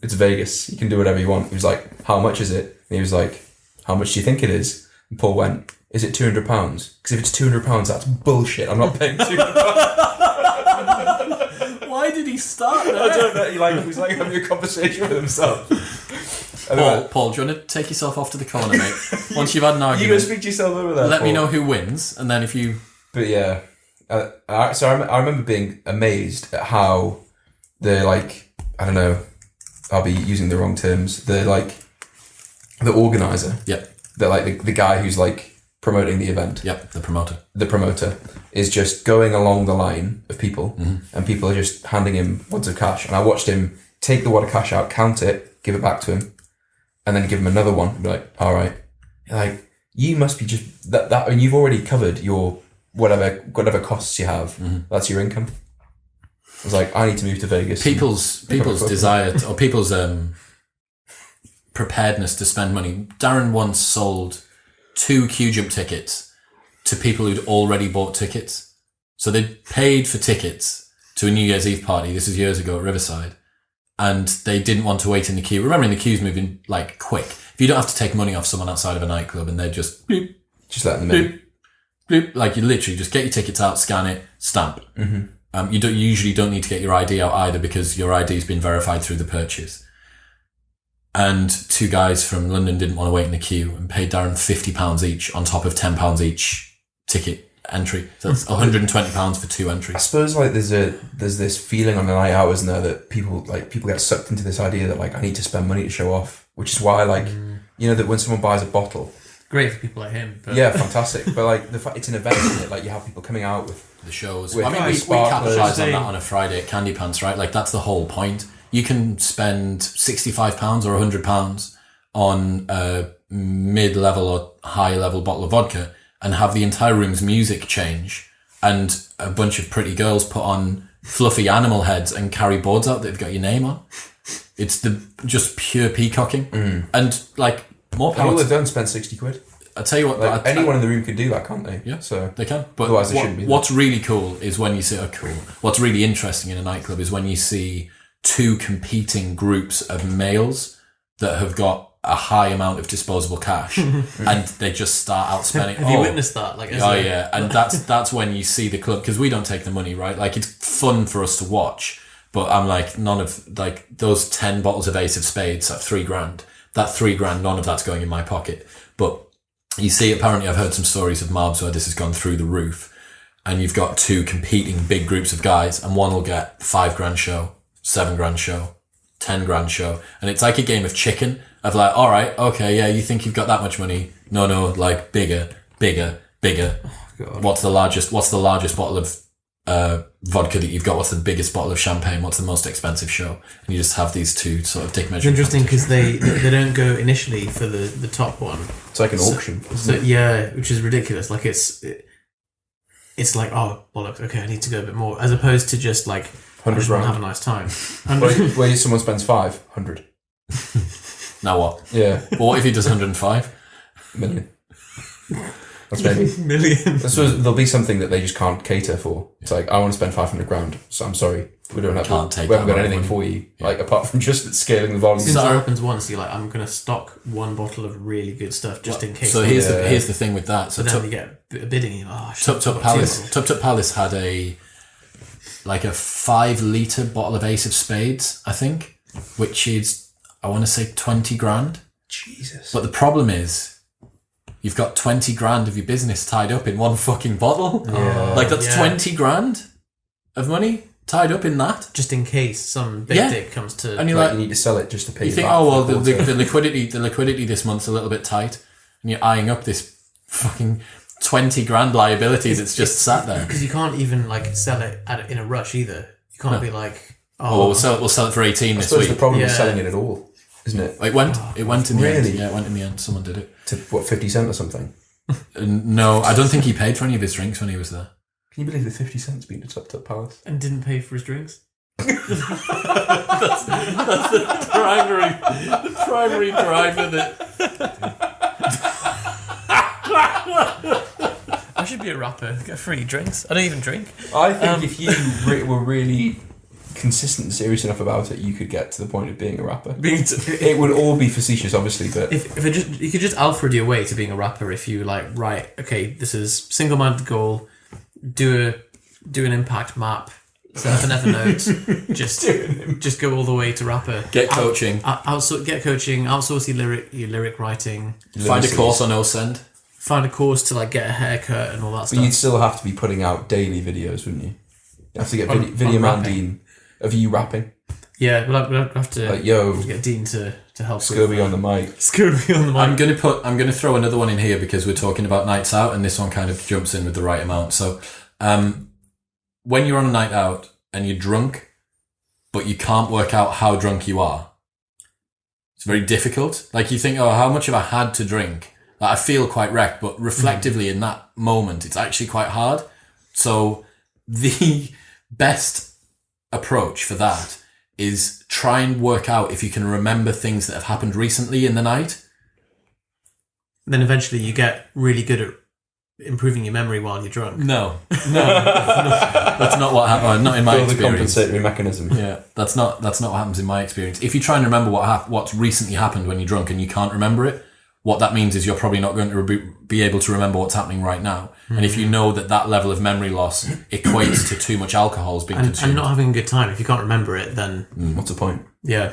it's Vegas. You can do whatever you want. He was like, how much is it? And he was like, how much do you think it is? And Paul went, is it £200? Because if it's £200, that's bullshit. I'm not paying £200. Why did he start there? I don't know. He was like having a conversation with himself. Paul, do you want to take yourself off to the corner, mate? Once you've had an argument, you go speak to yourself over there. let Paul. me know who wins, and then if you... But yeah, so I remember being amazed at how the, like, I don't know, I'll be using the wrong terms, the organizer, Yep. The guy who's like promoting the event. Yep, the promoter is just going along the line of people, and people are just handing him wads of cash. And I watched him take the wad of cash out, count it, give it back to him, and then give him another one. And be like, all right, like, you must be just that, and you've already covered your whatever costs you have. That's your income. I was like, I need to move to Vegas. People's desire or people's preparedness to spend money. Darren once sold 2 queue jump tickets to people who'd already bought tickets. So they paid for tickets to a New Year's Eve party. This is years ago at Riverside. And they didn't want to wait in the queue. Remembering the queue's moving like quick. If you don't have to take money off someone outside of a nightclub and they're just bloop, just letting them in. Bloop, like you literally just get your tickets out, scan it, stamp. You usually don't need to get your ID out either because your ID's been verified through the purchase. And 2 guys from London didn't want to wait in the queue and paid Darren £50 each on top of £10 each ticket entry. So it's £120 for 2 entries. I suppose like there's this feeling on the night out, isn't there, that people get sucked into this idea that like I need to spend money to show off, which is why like you know that when someone buys a bottle Great for people like him. But Yeah, fantastic. But like the fact it's an event, isn't it? Like you have people coming out with The shows. With I mean, we sparklers. capitalise on that on a Friday at Candy Pants, right? Like that's the whole point. You can spend £65 or £100 on a mid-level or high-level bottle of vodka and have the entire room's music change and a bunch of pretty girls put on fluffy animal heads and carry boards out that have got your name on. It's just pure peacocking. And like more and power. all they've done spend 60 quid. I tell you what, Like anyone in the room could do that, can't they? Yeah, So they can. But otherwise they shouldn't be there. what's really cool is when you see what's really interesting in a nightclub is when you see two competing groups of males that have got a high amount of disposable cash and they just start outspending. have you witnessed that? Like, Yeah, and that's when you see the club, because we don't take the money, right? Like it's fun for us to watch, but I'm like, none of like those 10 bottles of Ace of Spades at £3,000. That £3,000, none of that's going in my pocket. But you see, apparently I've heard some stories of mobs where this has gone through the roof, and you've got two competing big groups of guys, and one will get £5,000 show, £7,000 show, £10,000 show, and it's like a game of chicken. Of like, all right, okay, yeah, you think you've got that much money? No, like bigger. God. What's the largest bottle of vodka that you've got? What's the biggest bottle of champagne? What's the most expensive show? And you just have these two sort of dick It's measuring. interesting because they don't go initially for the top one. It's like an auction. So yeah, which is ridiculous. Like it's like, oh bollocks, okay, I need to go a bit more, as opposed to just like I just want to have a nice time. Where someone spends 500. Now what? Yeah, But what if he does 105? million. That's maybe. million. I suppose there'll be something that they just can't cater for. It's like, I want to spend 500 grand, so I'm sorry, we don't have. Can't take we haven't that got amount of anything for money. you. Like apart from just scaling the volume. Since that happens once, you're like, I'm gonna stock one bottle of really good stuff just in case. So here's the thing with that. So But then you get a bidding. You're like, oh, shit, Tup Tup Palace had a 5 litre bottle of Ace of Spades, I think, which is, I want to say, 20 grand. Jesus. But the problem is, you've got 20 grand of your business tied up in one fucking bottle. Yeah. Like that's Yeah. 20 grand of money tied up in that. just in case some big Yeah. dick comes to. And you're Like like, you need to sell it just to pay. you you think, back oh well, for the liquidity this month's a little bit tight, and you're eyeing up this fucking 20 grand liability that's just sat there. Because you can't even like sell it in a rush either. You can't be like, Oh, we'll sell it for 18 I this suppose week. the problem is Yeah. selling it at all, isn't it? It went in the end. Really? Yeah, it went in the end. Someone did it. To what, 50 cent or something? No, I don't think he paid for any of his drinks when he was there. Can you believe the 50 cents being a Tup Palace? and didn't pay for his drinks. That's the primary driver that. I should be a rapper. Get free drinks. I don't even drink. I think if you were really consistent and serious enough about it, you could get to the point of being a rapper. It would all be facetious, obviously, but If it just you could just Alfred your way to being a rapper if you like, right, okay, this is single-minded goal, do an impact map, set up an Evernote, just go all the way to rapper. Get coaching. Get coaching, outsource your lyric writing, Find a course on OSEND. find a course to like get a haircut and all that but stuff. you'd still have to be putting out daily videos, wouldn't you? You have to get video on man rapping. Dean of you rapping. Yeah, we'll have to Like, yo, get Dean to help. Scooby on the mic. Scooby on the mic. I'm gonna throw another one in here because we're talking about nights out, and this one kind of jumps in with the right amount. So, when you're on a night out and you're drunk, but you can't work out how drunk you are, it's very difficult. Like you think, oh, how much have I had to drink? Like, I feel quite wrecked, but reflectively in that moment, it's actually quite hard. So the best approach for that is try and work out if you can remember things that have happened recently in the night. Then eventually you get really good at improving your memory while you're drunk. No, that's not what happened. Not in my Build a experience. compensatory mechanism. Yeah, that's not what happens in my experience. If you try and remember what's recently happened when you're drunk and you can't remember it, what that means is you're probably not going to be able to remember what's happening right now. And if you know that level of memory loss equates to too much alcohol has been consumed. And not having a good time, if you can't remember it, then What's the point? yeah,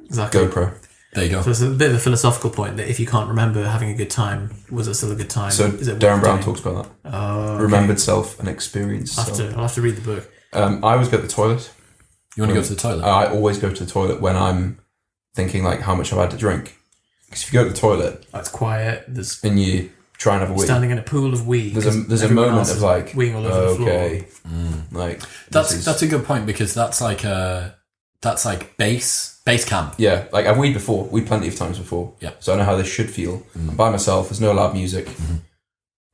exactly. GoPro. There you go. So it's a bit of a philosophical point that if you can't remember having a good time, was it still a good time? So Is it Darren worth Brown doing? talks about that. Oh, okay. Remembered self and experienced I'll self. have to read the book. I always go to the toilet. You want to go to the toilet? I always go to the toilet when I'm thinking like how much I've had to drink. Because if you go to the toilet It's quiet. There's and you try and have a wee, standing in a pool of wee. there's a moment of like, weeing all over the floor. okay, like That's a good point, because that's like base camp. yeah, like I've weed before, weed plenty of times before. Yeah. So I know how this should feel. I'm by myself. There's no loud music.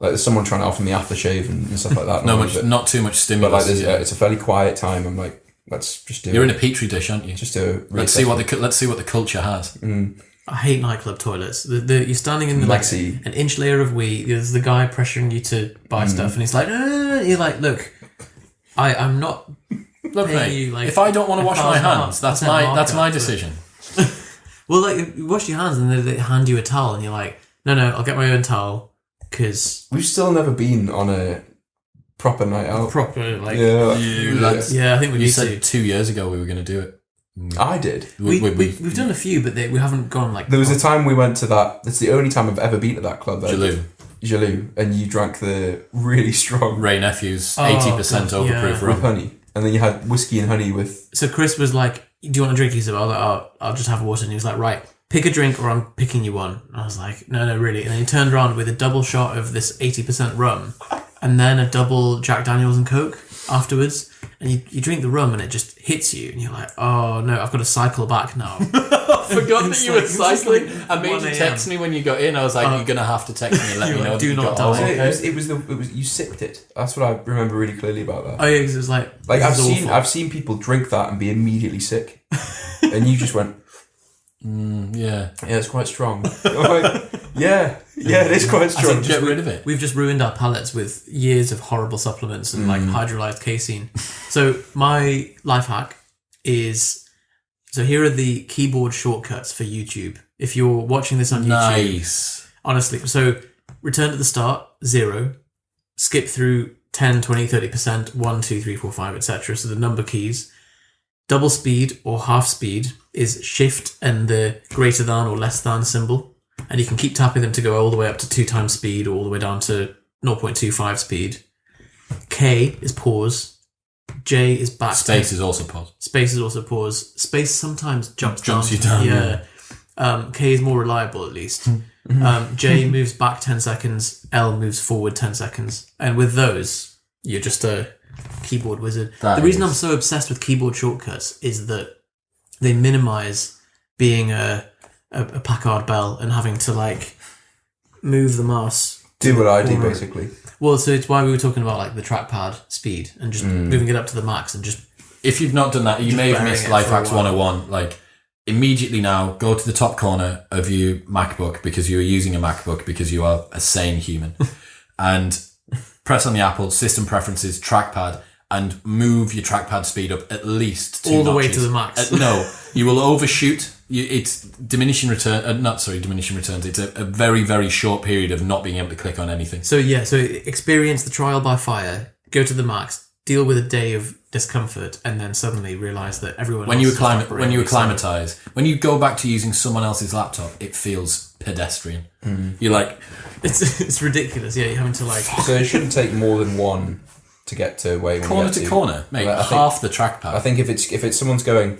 Like there's someone trying to offer me aftershave and stuff like that. Not too much stimulus. But like it's a fairly quiet time. I'm like, let's just do You're it. in a petri dish, aren't you? Just do it. Let's see what the culture has. I hate nightclub toilets. You're standing in the Messy. an inch layer of wee. There's the guy pressuring you to buy stuff, and he's like, you're like, look, I'm not. Look, paying mate, you, like, if I don't want to wash my hands, that's my decision. Well, like, you wash your hands, and then they hand you a towel, and you're like, no, I'll get my own towel, because We've still never been on a proper night out. proper, like, Yeah, I think we You need said to. 2 years ago we were going to do it. I did. We've done a few, but we haven't gone like. There was a time we went to that. It's the only time I've ever been to that club. Jaloo. And you drank the really strong Ray Nephew's Oh, 80% God, yeah. overproof with rum. honey, and then you had whiskey and honey with. So Chris was like, "Do you want a drink?" He said, "I was like, I'll just have water." And he was like, "Right, pick a drink, or I'm picking you one." And I was like, "No, really." And then he turned around with a double shot of this 80% rum, and then a double Jack Daniels and Coke afterwards. And you drink the rum, and it just hits you, and you're like, "Oh no, I've got to cycle back now." I forgot that you were It's like- cycling. it's like I made 1 you a.m. text me when you got in. I was like, you're going to have to text me and let me You're know like, that do you not got die. on. It was you sipped it. That's what I remember really clearly about that. Oh yeah, because it was like Like this is awful. I've seen people drink that and be immediately sick, and you just went, Yeah. yeah, it's quite strong. I'm like, yeah, it is quite strong. Get rid of it. We've just ruined our palates with years of horrible supplements and like hydrolyzed casein. So my life hack is, so here are the keyboard shortcuts for YouTube. If you're watching this on YouTube, Nice. honestly, so return to the start, 0, skip through 10, 20, 30%, 1, 2, 3, 4, 5, etc. So the number keys. Double speed or half speed is shift and the greater than or less than symbol. And you can keep tapping them to go all the way up to 2 times speed or all the way down to 0.25 speed. K is pause. J is back. Space is also pause. Space is also pause. Space sometimes jumps you down. Yeah. K is more reliable at least. J moves back 10 seconds. L moves forward 10 seconds. And with those, you're just a keyboard wizard. The reason I'm so obsessed with keyboard shortcuts is that they minimize being a Packard Bell and having to like move the mouse. Do what I do corner. basically. Well, so it's why we were talking about like the trackpad speed and just moving it up to the max and just. If you've not done that, you may have burying missed it Life for a Hacks while. 101. Like, immediately now, go to the top corner of your MacBook, because you are using a MacBook, because you are a sane human, and press on the Apple, System Preferences, Trackpad, and move your trackpad speed up at least 2 All the way notches. to the max. No, you will overshoot. It's diminishing return. Diminishing returns. It's a very, very short period of not being able to click on anything. So experience the trial by fire, go to the max, deal with a day of discomfort, and then suddenly realise that everyone When else you is operating when you the same. acclimatise, when you go back to using someone else's laptop, it feels pedestrian. You're like, It's ridiculous, yeah, you're having to like... So it shouldn't take more than one to get to where you want corner to to get corner, mate. Well, I think- half the trackpad. I think if it's someone's going,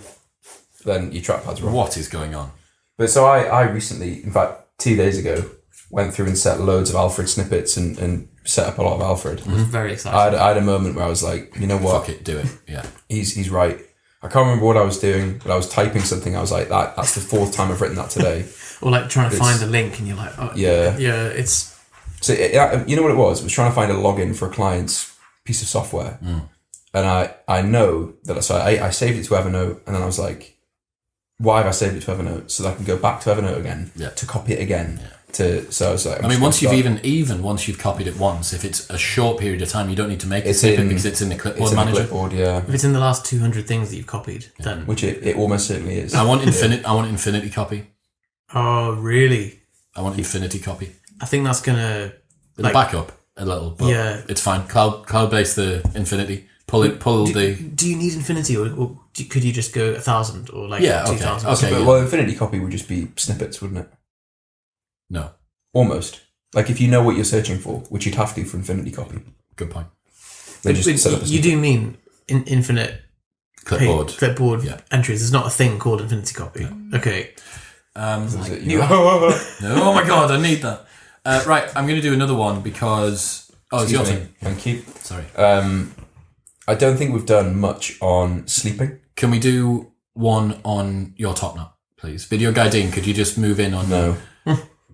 then your trackpad's wrong. What is going on? But so I recently, in fact, 2 days ago, went through and set loads of Alfred snippets and set up a lot of Alfred. I was very excited. I had a moment where I was like, you know what? Fuck it, do it. Yeah. He's right. I can't remember what I was doing, but I was typing something. I was like, that's the 4th time I've written that today. Or like trying to find a link and you're like, oh, Yeah. yeah, it's... So you know what it was? It was trying to find a login for a client's piece of software. And I know that, so I saved it to Evernote, and then I was like, why have I saved it to Evernote? So that I can go back to Evernote again to copy it again. So I was like, I mean, once you've even once you've copied it once, if it's a short period of time, you don't need to make a It's snippet in- because it's in the clipboard it's in the manager. clipboard, yeah. If it's in the last 200 things that you've copied, then... Which it almost certainly is. I want infinity copy. Oh, really? I want infinity copy. I think that's going to... It'll back up a little, but Yeah. it's fine. Cloud based the infinity. Pull the. Do you need infinity, or could you just go 1,000 or like Yeah, okay, 2,000? okay. But, well, infinity copy would just be snippets, wouldn't it? No, Almost. Like if you know what you're searching for, which you'd have to for infinity copy. good point. They just set up a You do mean infinite Clipboard. clipboard Yeah. entries. There's not a thing called infinity copy. Okay. Was it Oh my god, I need that. Right, I'm going to do another one because... Oh, it's your turn. Thank you. Sorry. I don't think we've done much on sleeping. Can we do one on your top knot, please? Video guy Dean, could you just move in on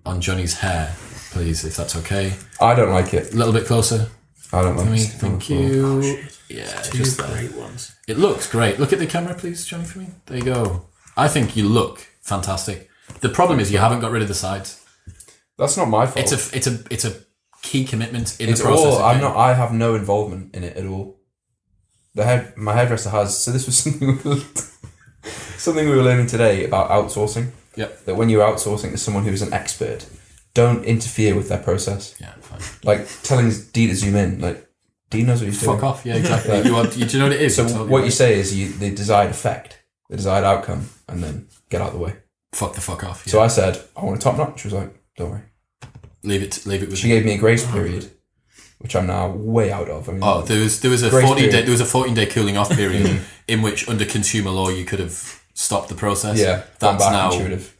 on Johnny's hair, please, if that's okay? I don't like it. A little bit closer. I don't like it. Thank you. Yeah, Two just great ones. It looks great. Look at the camera, please, Johnny, for me. There you go. I think you look fantastic. The problem is you haven't got rid of the sides. That's not my fault. It's a key commitment in It's the process. all. I have no involvement in it at all. My hairdresser has. So this was something we were learning today about outsourcing. Yep. That when you're outsourcing to someone who's an expert, don't interfere with their process. Yeah, fine. Like telling Dee to zoom in. Like Dee knows what he's doing. Fuck off. Yeah, exactly. Do you know what it is? So what you say is the desired effect, the desired outcome, and then get out of the way. Fuck the fuck off. Yeah. So I said, I want a top knot. She was like, don't worry. Leave it with She gave me a grace period, which I'm now way out of. I mean, there was a 14-day cooling off period in which under consumer law you could have stopped the process. Yeah, that's back now. and she would have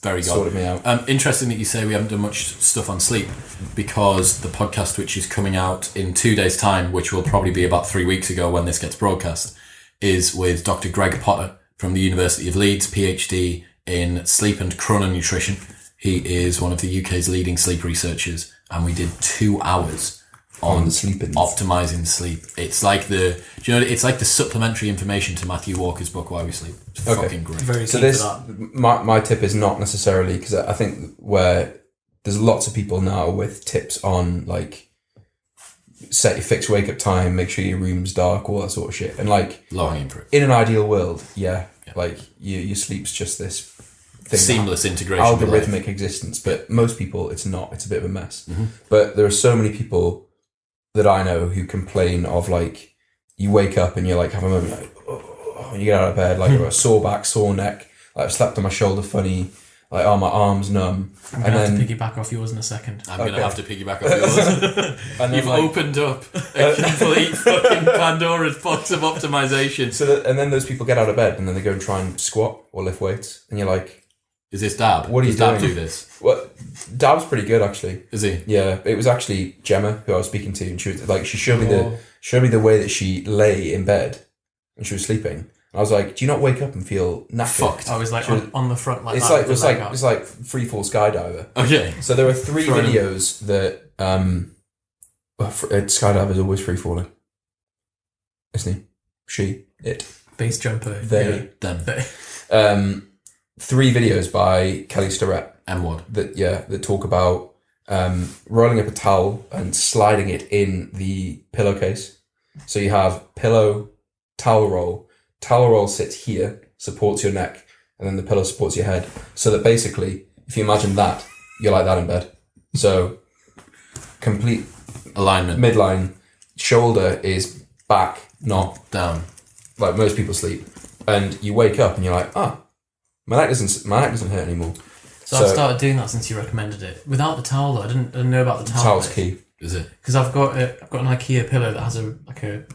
very good. sorted me out. Interesting that you say we haven't done much stuff on sleep because the podcast, which is coming out in 2 days' time, which will probably be about 3 weeks ago when this gets broadcast, is with Dr. Greg Potter from the University of Leeds, PhD in sleep and chrononutrition. He is one of the UK's leading sleep researchers, and we did 2 hours on sleeping, optimizing sleep. It's like it's like the supplementary information to Matthew Walker's book Why We Sleep. It's fucking great. Very So keen for that. my tip is not necessarily, because I think where there's lots of people now with tips on like set your fixed wake up time, make sure your room's dark, all that sort of shit, and like Low hanging fruit. in an ideal world, like your sleep's just this thing, Seamless integration. algorithmic existence, but most people it's not. It's a bit of a mess. But there are so many people that I know who complain of like you wake up and you're like have a moment like when you get out of bed like a sore back, sore neck, like I've slept on my shoulder funny, like my arm's numb. I'm going to have to piggyback off yours in a second. I'm going to have to piggyback off yours. And then, You've opened up a complete fucking Pandora's box of optimization. and then those people get out of bed and then they go and try and squat or lift weights, and you're like, Is this Dab? What are you Does Dab doing? do this? well, Dab's pretty good actually. Is he? Yeah, it was actually Gemma who I was speaking to, and she was like, she showed me the way that she lay in bed when she was sleeping. And I was like, do you not wake up and feel knackered? Fucked. I was like on the front like It's that. like it's like free fall skydiver. Okay. So there are 3 Throwing videos that skydiver is always free falling. Isn't he? She, it, base jumper. they. Them. 3 videos by Kelly Starrett And what? that talk about rolling up a towel and sliding it in the pillowcase. So you have pillow, towel roll. Towel roll sits here, supports your neck, and then the pillow supports your head. So that basically, if you imagine that, you're like that in bed. So complete Alignment. midline, shoulder is back, not Down. like most people sleep. And you wake up and you're like, my neck doesn't hurt anymore. So I've started doing that since you recommended it. Without the towel though, I didn't know about the towel. Towel's key. Is it? Because I've got an IKEA pillow that has a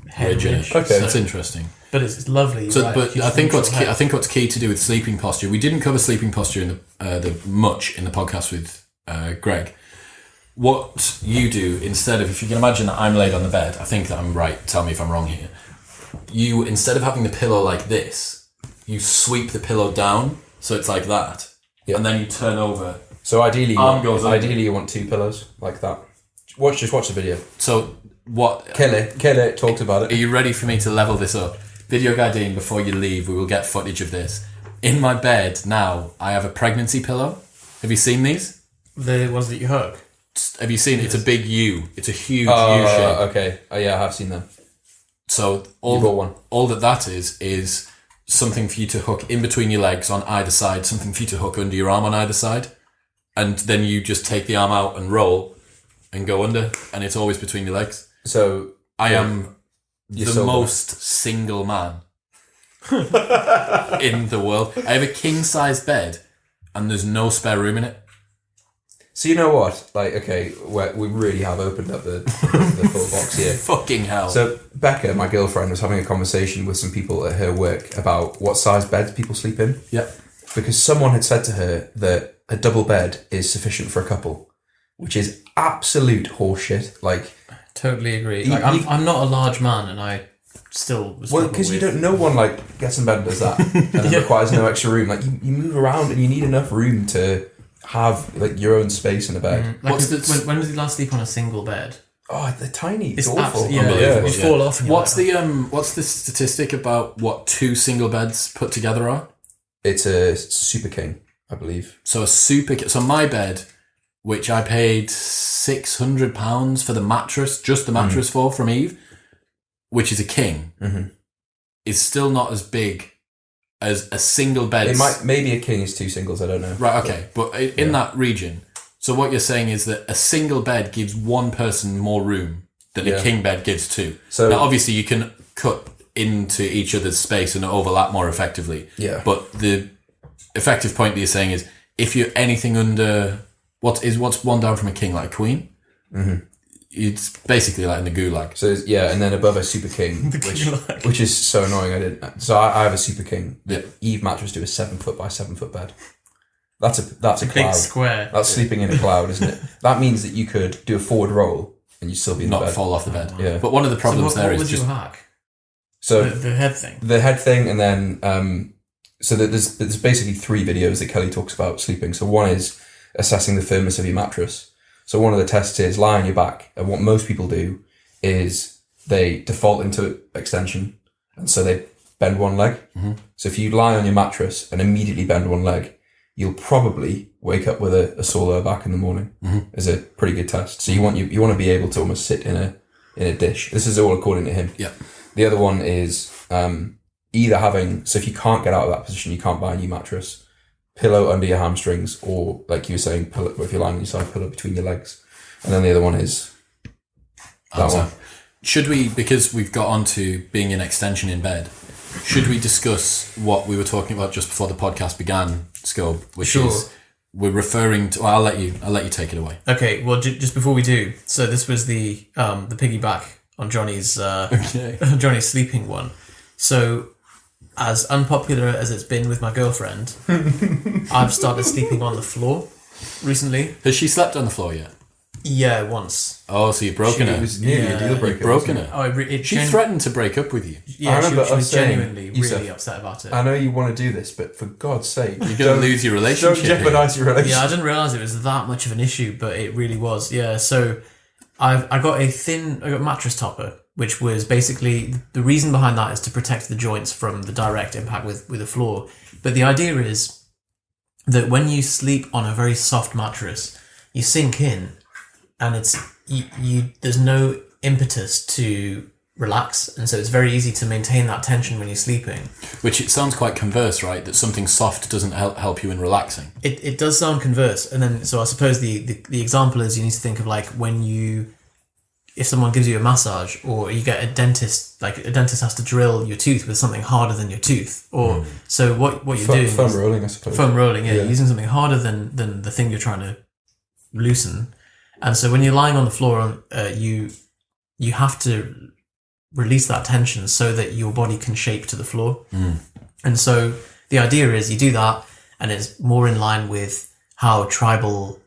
head Ridge in ridge. it. Okay. That's interesting. But it's lovely. So, right? but Huge I think what's neutral key. I think what's key to do with sleeping posture. We didn't cover sleeping posture in the much in the podcast with Greg. What you do instead of, if you can imagine that I'm laid on the bed, I think that I'm right. Tell me if I'm wrong here. You, instead of having the pillow like this, you sweep the pillow down so it's like that, and then you turn over. So ideally, you want 2 pillows like that. Just watch the video. So what? Kelly talks about it. Are you ready for me to level this up? Video guy Dean, before you leave, we will get footage of this. In my bed now, I have a pregnancy pillow. Have you seen these? The ones that you hug. Have you seen? It's a big U. It's a huge U shape. Okay. Oh yeah, I have seen them. So You bought one. all that is something for you to hook in between your legs on either side, something for you to hook under your arm on either side, and then you just take the arm out and roll and go under, and it's always between your legs. So I am the most single man in the world. I have a king-size bed, and there's no spare room in it. So you know what? Like, okay, we really have opened up the full box here. Fucking hell. So Becca, my girlfriend, was having a conversation with some people at her work about what size beds people sleep in. Yep. because someone had said to her that a double bed is sufficient for a couple, which is absolute horseshit. Like, totally agree. Like, I'm not a large man, and I still because no one like gets in bed and does that, and it requires no extra room. Like you move around, and you need enough room to have like your own space in a bed. Like, when did you last sleep on a single bed? Oh, they're tiny. It's awful. Unbelievable. You fall off. And What's the statistic about what 2 single beds put together are? It's a Super King, I believe. So so my bed, which I paid £600 for the mattress, just the mattress from Eve, which is a king, is still not as big as a single bed. Maybe a king is 2 singles. I don't know. Right. Okay, but in that region. So what you're saying is that a single bed gives one person more room than a king bed gives 2. So now, obviously, you can cut into each other's space and overlap more effectively. Yeah. But the effective point that you're saying is, if you're anything under what's one down from a king, like a queen, it's basically like in the gulag. So and then above a Super King, which is so annoying. I have a Super King. The Eve mattress do a 7 foot by 7 foot bed. That's a cloud. Big square. That's sleeping in a cloud, isn't it? That means that you could do a forward roll and you still be in the bed. Not fall off the bed. Yeah. But one of the problems what was your hack? So the head thing. The head thing, and then so there's basically 3 videos that Kelly talks about sleeping. So one is assessing the firmness of your mattress. So one of the tests is lie on your back, and what most people do is they default into extension, and so they bend one leg. So if you lie on your mattress and immediately bend one leg, you'll probably wake up with a sore lower back in the morning. Is a pretty good test. So you want to be able to almost sit in a dish. This is all according to him. Yeah. The other one is either having, so if you can't get out of that position, you can't buy a new mattress, pillow under your hamstrings, or like you were saying, pillow, if you're lying on your side, pillow between your legs. And then the other one is that one. Should we, because we've got onto being an extension in bed, should we discuss what we were talking about just before the podcast began, Scob, which is we're referring to. Well, I'll let you take it away. Okay. Well, just before we do, so this was the piggyback on Johnny's Johnny's sleeping one. So, as unpopular as it's been with my girlfriend, I've started sleeping on the floor recently. Has she slept on the floor yet? Yeah, once. Oh, so you've broken her. It was nearly a deal breaker. You've broken her. Oh, she threatened to break up with you. Yeah, I she was saying, genuinely really upset about it. I know you want to do this, but for God's sake, you're going to lose your relationship. Don't jeopardize your relationship. Yeah, I didn't realise it was that much of an issue, but it really was. Yeah, so I got a mattress topper, which was basically, the reason behind that is to protect the joints from the direct impact with the floor. But the idea is that when you sleep on a very soft mattress, you sink in, and there's no impetus to relax, and so it's very easy to maintain that tension when you're sleeping. Which it sounds quite converse, right? That something soft doesn't help you in relaxing. It does sound converse, and then so I suppose the example is you need to think of like if someone gives you a massage, or you get a dentist, like a dentist has to drill your tooth with something harder than your tooth, or so what you're doing foam rolling, I suppose. Foam rolling, yeah. You're using something harder than the thing you're trying to loosen. And so when you're lying on the floor, you have to release that tension so that your body can shape to the floor. And so the idea is you do that, and it's more in line with how tribal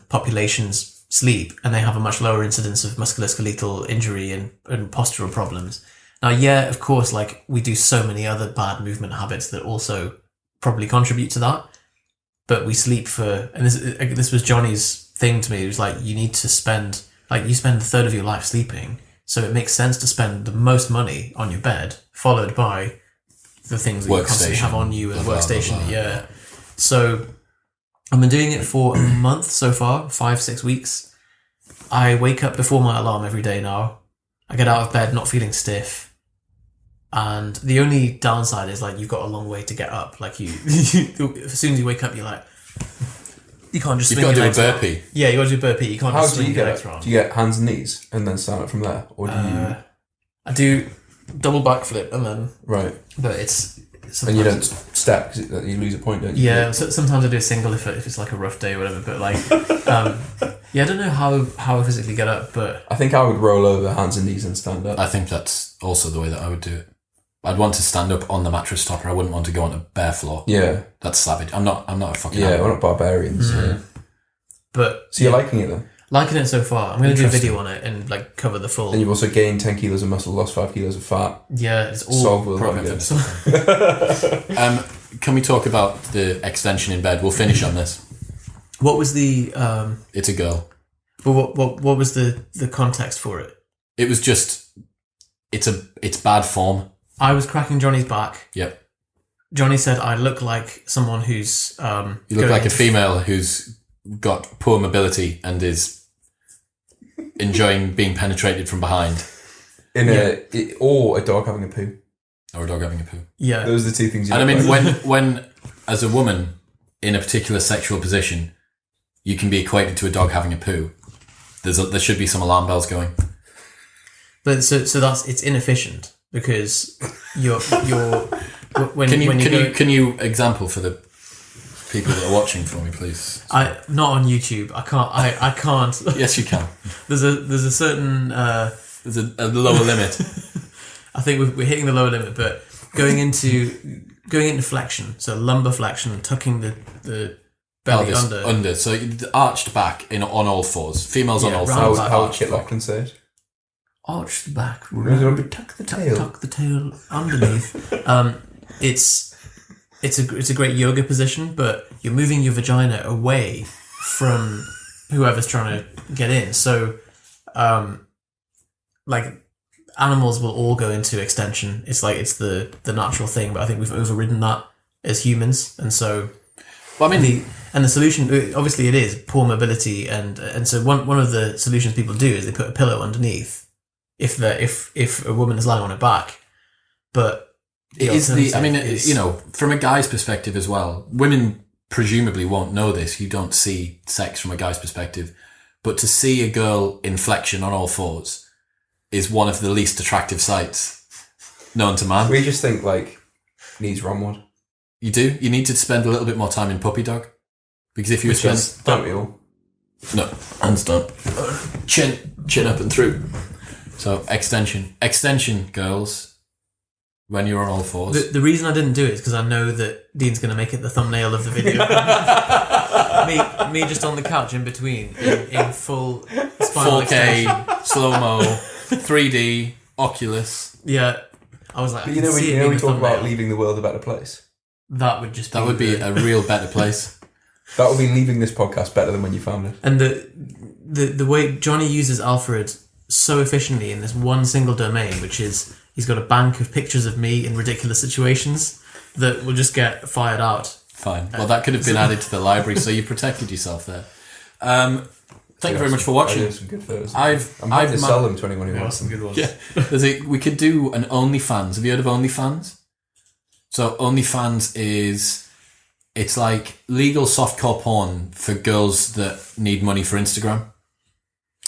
populations sleep, and they have a much lower incidence of musculoskeletal injury and postural problems. Now, yeah, of course, like we do so many other bad movement habits that also probably contribute to that, but we sleep and this was Johnny's thing to me. It was like, you spend a third of your life sleeping, so it makes sense to spend the most money on your bed, followed by the things that you constantly have on you, and workstation. Yeah. So I've been doing it for a month so far, 5-6 weeks. I wake up before my alarm every day now. I get out of bed not feeling stiff. And the only downside is like you've got a long way to get up. Like as soon as you wake up, you're like, you can't just. You've got to do a burpee. Yeah, you got to do a burpee. You can't just swing your legs around. Do you get hands and knees and then stand up from there, or do you? I do double backflip and then. Right. But it's. And you don't step because you lose a point, don't you? Yeah. So sometimes I do a single if it's like a rough day or whatever. But like, yeah, I don't know how I physically get up, but I think I would roll over hands and knees and stand up. I think that's also the way that I would do it. I'd want to stand up on the mattress topper. I wouldn't want to go on a bare floor. Yeah. That's savage. I'm not a fucking Yeah, animal. we're not barbarians. Yeah. But So you're liking it then? liking it so far. I'm going to do a Interesting. video on it and like cover the full. And you've also gained 10 kilos of muscle, lost 5 kilos of fat. Yeah, it's all Solved world Probably hunger. Can we talk about the extension in bed? We'll finish on this. What was the It's a girl. but what was the context for it? It was just, it's bad form. I was cracking Johnny's back. Yep. Johnny said I look like someone who's You look like a female who's got poor mobility and is enjoying being penetrated from behind. Or a dog having a poo. Or a dog having a poo. Yeah. Those are the two things you And I look mean, like. when as a woman in a particular sexual position, you can be equated to a dog having a poo. There should be some alarm bells going. But so it's inefficient because you're when Can you example for the people that are watching for me, please? not on YouTube. I can't. Yes, you can. There's a certain. There's a lower limit. I think we're hitting the lower limit, but going into flexion, so lumbar flexion, tucking the belly Pelvis under. So the arched back on all fours. Females on Yeah, all round fours. back. How would Kit Lachlan say it? Arch the back, Tuck the tail. tuck the tail underneath. It's a great yoga position, but you're moving your vagina away from whoever's trying to get in. So, like animals will all go into extension. It's like it's the natural thing, but I think we've overridden that as humans, and so. Well, I mean, the solution, obviously, it is poor mobility, and so one of the solutions people do is they put a pillow underneath if a woman is lying on her back, but it is from a guy's perspective as well. Women presumably won't know this. You don't see sex from a guy's perspective, but to see a girl in flexion on all fours is one of the least attractive sights known to man. We just think like needs Romwad. You do. You need to spend a little bit more time in puppy dog, because if you spend Don't we all? no hands down, chin up and through. So extension, girls, when you're on all fours. The reason I didn't do it is because I know that Dean's going to make it the thumbnail of the video. me just on the couch in between in full spinal 4K, slow-mo, 3D, Oculus. Yeah, I was like, But you know, we talk about leaving the world a better place. That would just That would be a real better place. That would be leaving this podcast better than when you found it. and the way Johnny uses Alfred so efficiently in this one single domain, which is he's got a bank of pictures of me in ridiculous situations that will just get fired out. Fine. Well, that could have been added to the library, so you protected yourself there. Thank you very much for watching. I did some good photos. I'm happy to sell them to anyone who wants them. good ones. Yeah. We could do an OnlyFans. Have you heard of OnlyFans? So OnlyFans it's like legal softcore porn for girls that need money for Instagram.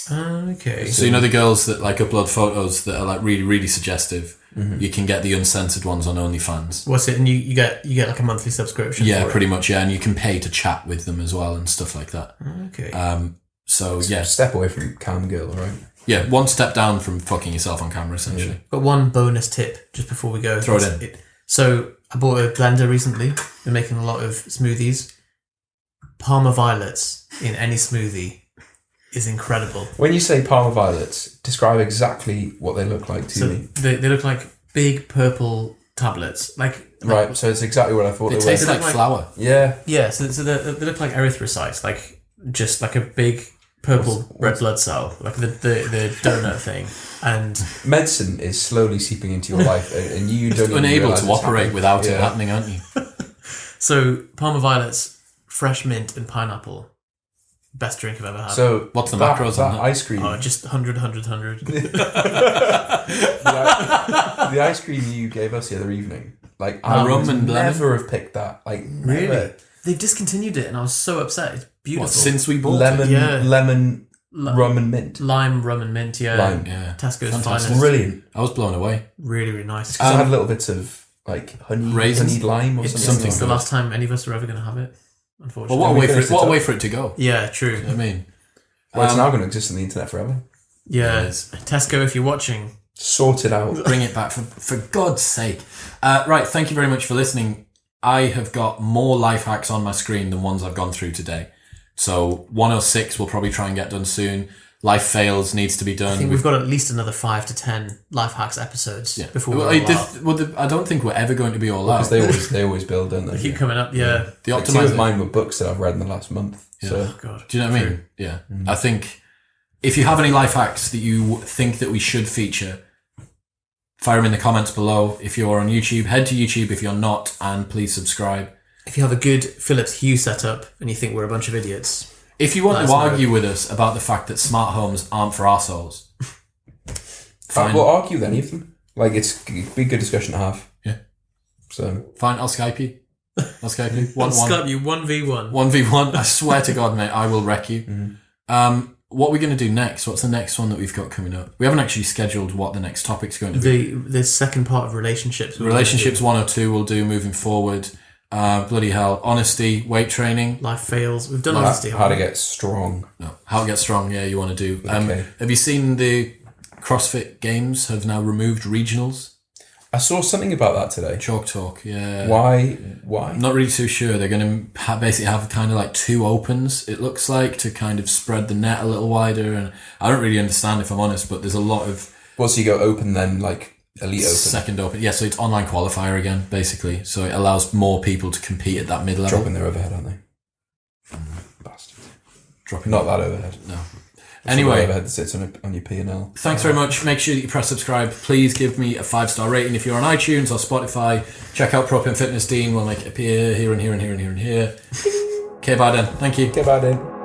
Okay. So you know the girls that like upload photos that are like really, really suggestive. Mm-hmm. You can get the uncensored ones on OnlyFans. What's it? And you get like a monthly subscription. Yeah, for pretty much. Yeah, and you can pay to chat with them as well and stuff like that. Okay. So yeah, Step away from cam girl, right? yeah, one step down from fucking yourself on camera, essentially. Got one bonus tip just before we go. Throw it in. So I bought a blender recently. Been making a lot of smoothies. Parma violets in any smoothie is incredible. When you say Parma violets, describe exactly what they look like to me. They look like big purple tablets. Right, so it's exactly what I thought They they taste were. like flour. Yeah. Yeah, so they look like erythrocytes, like just like a big purple red blood cell, like the donut thing. And Medicine is slowly seeping into your life, and you don't even Unable realise to it's operate happening. without it Yeah. happening, aren't you? so Parma violets, fresh mint and pineapple. Best drink I've ever had. So What's the that, macros on that that? ice cream? Just 100. The ice cream you gave us the other evening, like I rum would and lemon? never have picked that. Like Really? never. They've discontinued it and I was so upset. It's beautiful. What, since we bought it? Lemon, Yeah. lemon, rum and mint. Lime, rum and mint, yeah. Lime. Yeah. Tesco's Fantastic. finest. Brilliant. I was blown away. Really, really nice. Because I had little bits of like Raisins? honeyed lime or It's something. the good. last time any of us are ever going to have it, unfortunately. Well, we what a finished way it for it to go. Yeah, true. I mean, Well, it's now going to exist on the internet forever. Yeah, It is. Tesco, if you're watching, Sort it out. Bring it back, for God's sake. Right, thank you very much for listening. I have got more life hacks on my screen than ones I've gone through today. So 106 we'll probably try and get done soon. Life fails needs to be done. I think we've got at least another 5 to 10 life hacks episodes before we're all out. I don't think we're ever going to be all out. Because they always build, don't they? They keep coming up, yeah. The Like, two of mine were books that I've read in the last month. Yeah. So. Oh, God. Do you know what I mean? Yeah. I think if you have any life hacks that you think that we should feature, fire them in the comments below. If you're on YouTube, head to YouTube. If you're not, and please subscribe. If you have a good Philips Hue setup and you think we're a bunch of idiots, if you want to argue with us about the fact that smart homes aren't for arseholes, fine. We'll argue with any of them. Like, it'd be a good discussion to have. Yeah. So fine, I'll Skype you. I'll Skype you. I'll Skype you 1v1. 1v1. I swear to God, mate, I will wreck you. What are we going to do next? What's the next one that we've got coming up? We haven't actually scheduled what the next topic's going to be. The second part of relationships. Relationships 1 or 2 we'll do moving forward. Bloody hell. Honesty, weight training. Life fails. We've done honesty. How to get strong. No, how to get strong, yeah, you want to do. Okay. Have you seen the CrossFit Games have now removed regionals? I saw something about that today. Chalk talk, yeah. Why? I'm not really too sure. They're going to basically have kind of like 2 opens, it looks like, to kind of spread the net a little wider. And I don't really understand, if I'm honest, but there's a lot of... Well, so you go open then, like, elite open? Second open. Yeah, so it's online qualifier again, basically. So it allows more people to compete at that mid-level. Dropping their overhead, aren't they? Bastards. Dropping Not that overhead. No. Anyway, overhead that sits on your P&L. Thanks very much. Make sure that you press subscribe. Please give me a 5-star rating if you're on iTunes or Spotify. Check out Propio Fitness Dean. We'll make it appear here and here and here and here and here. Okay, bye then. Thank you. Okay, bye then.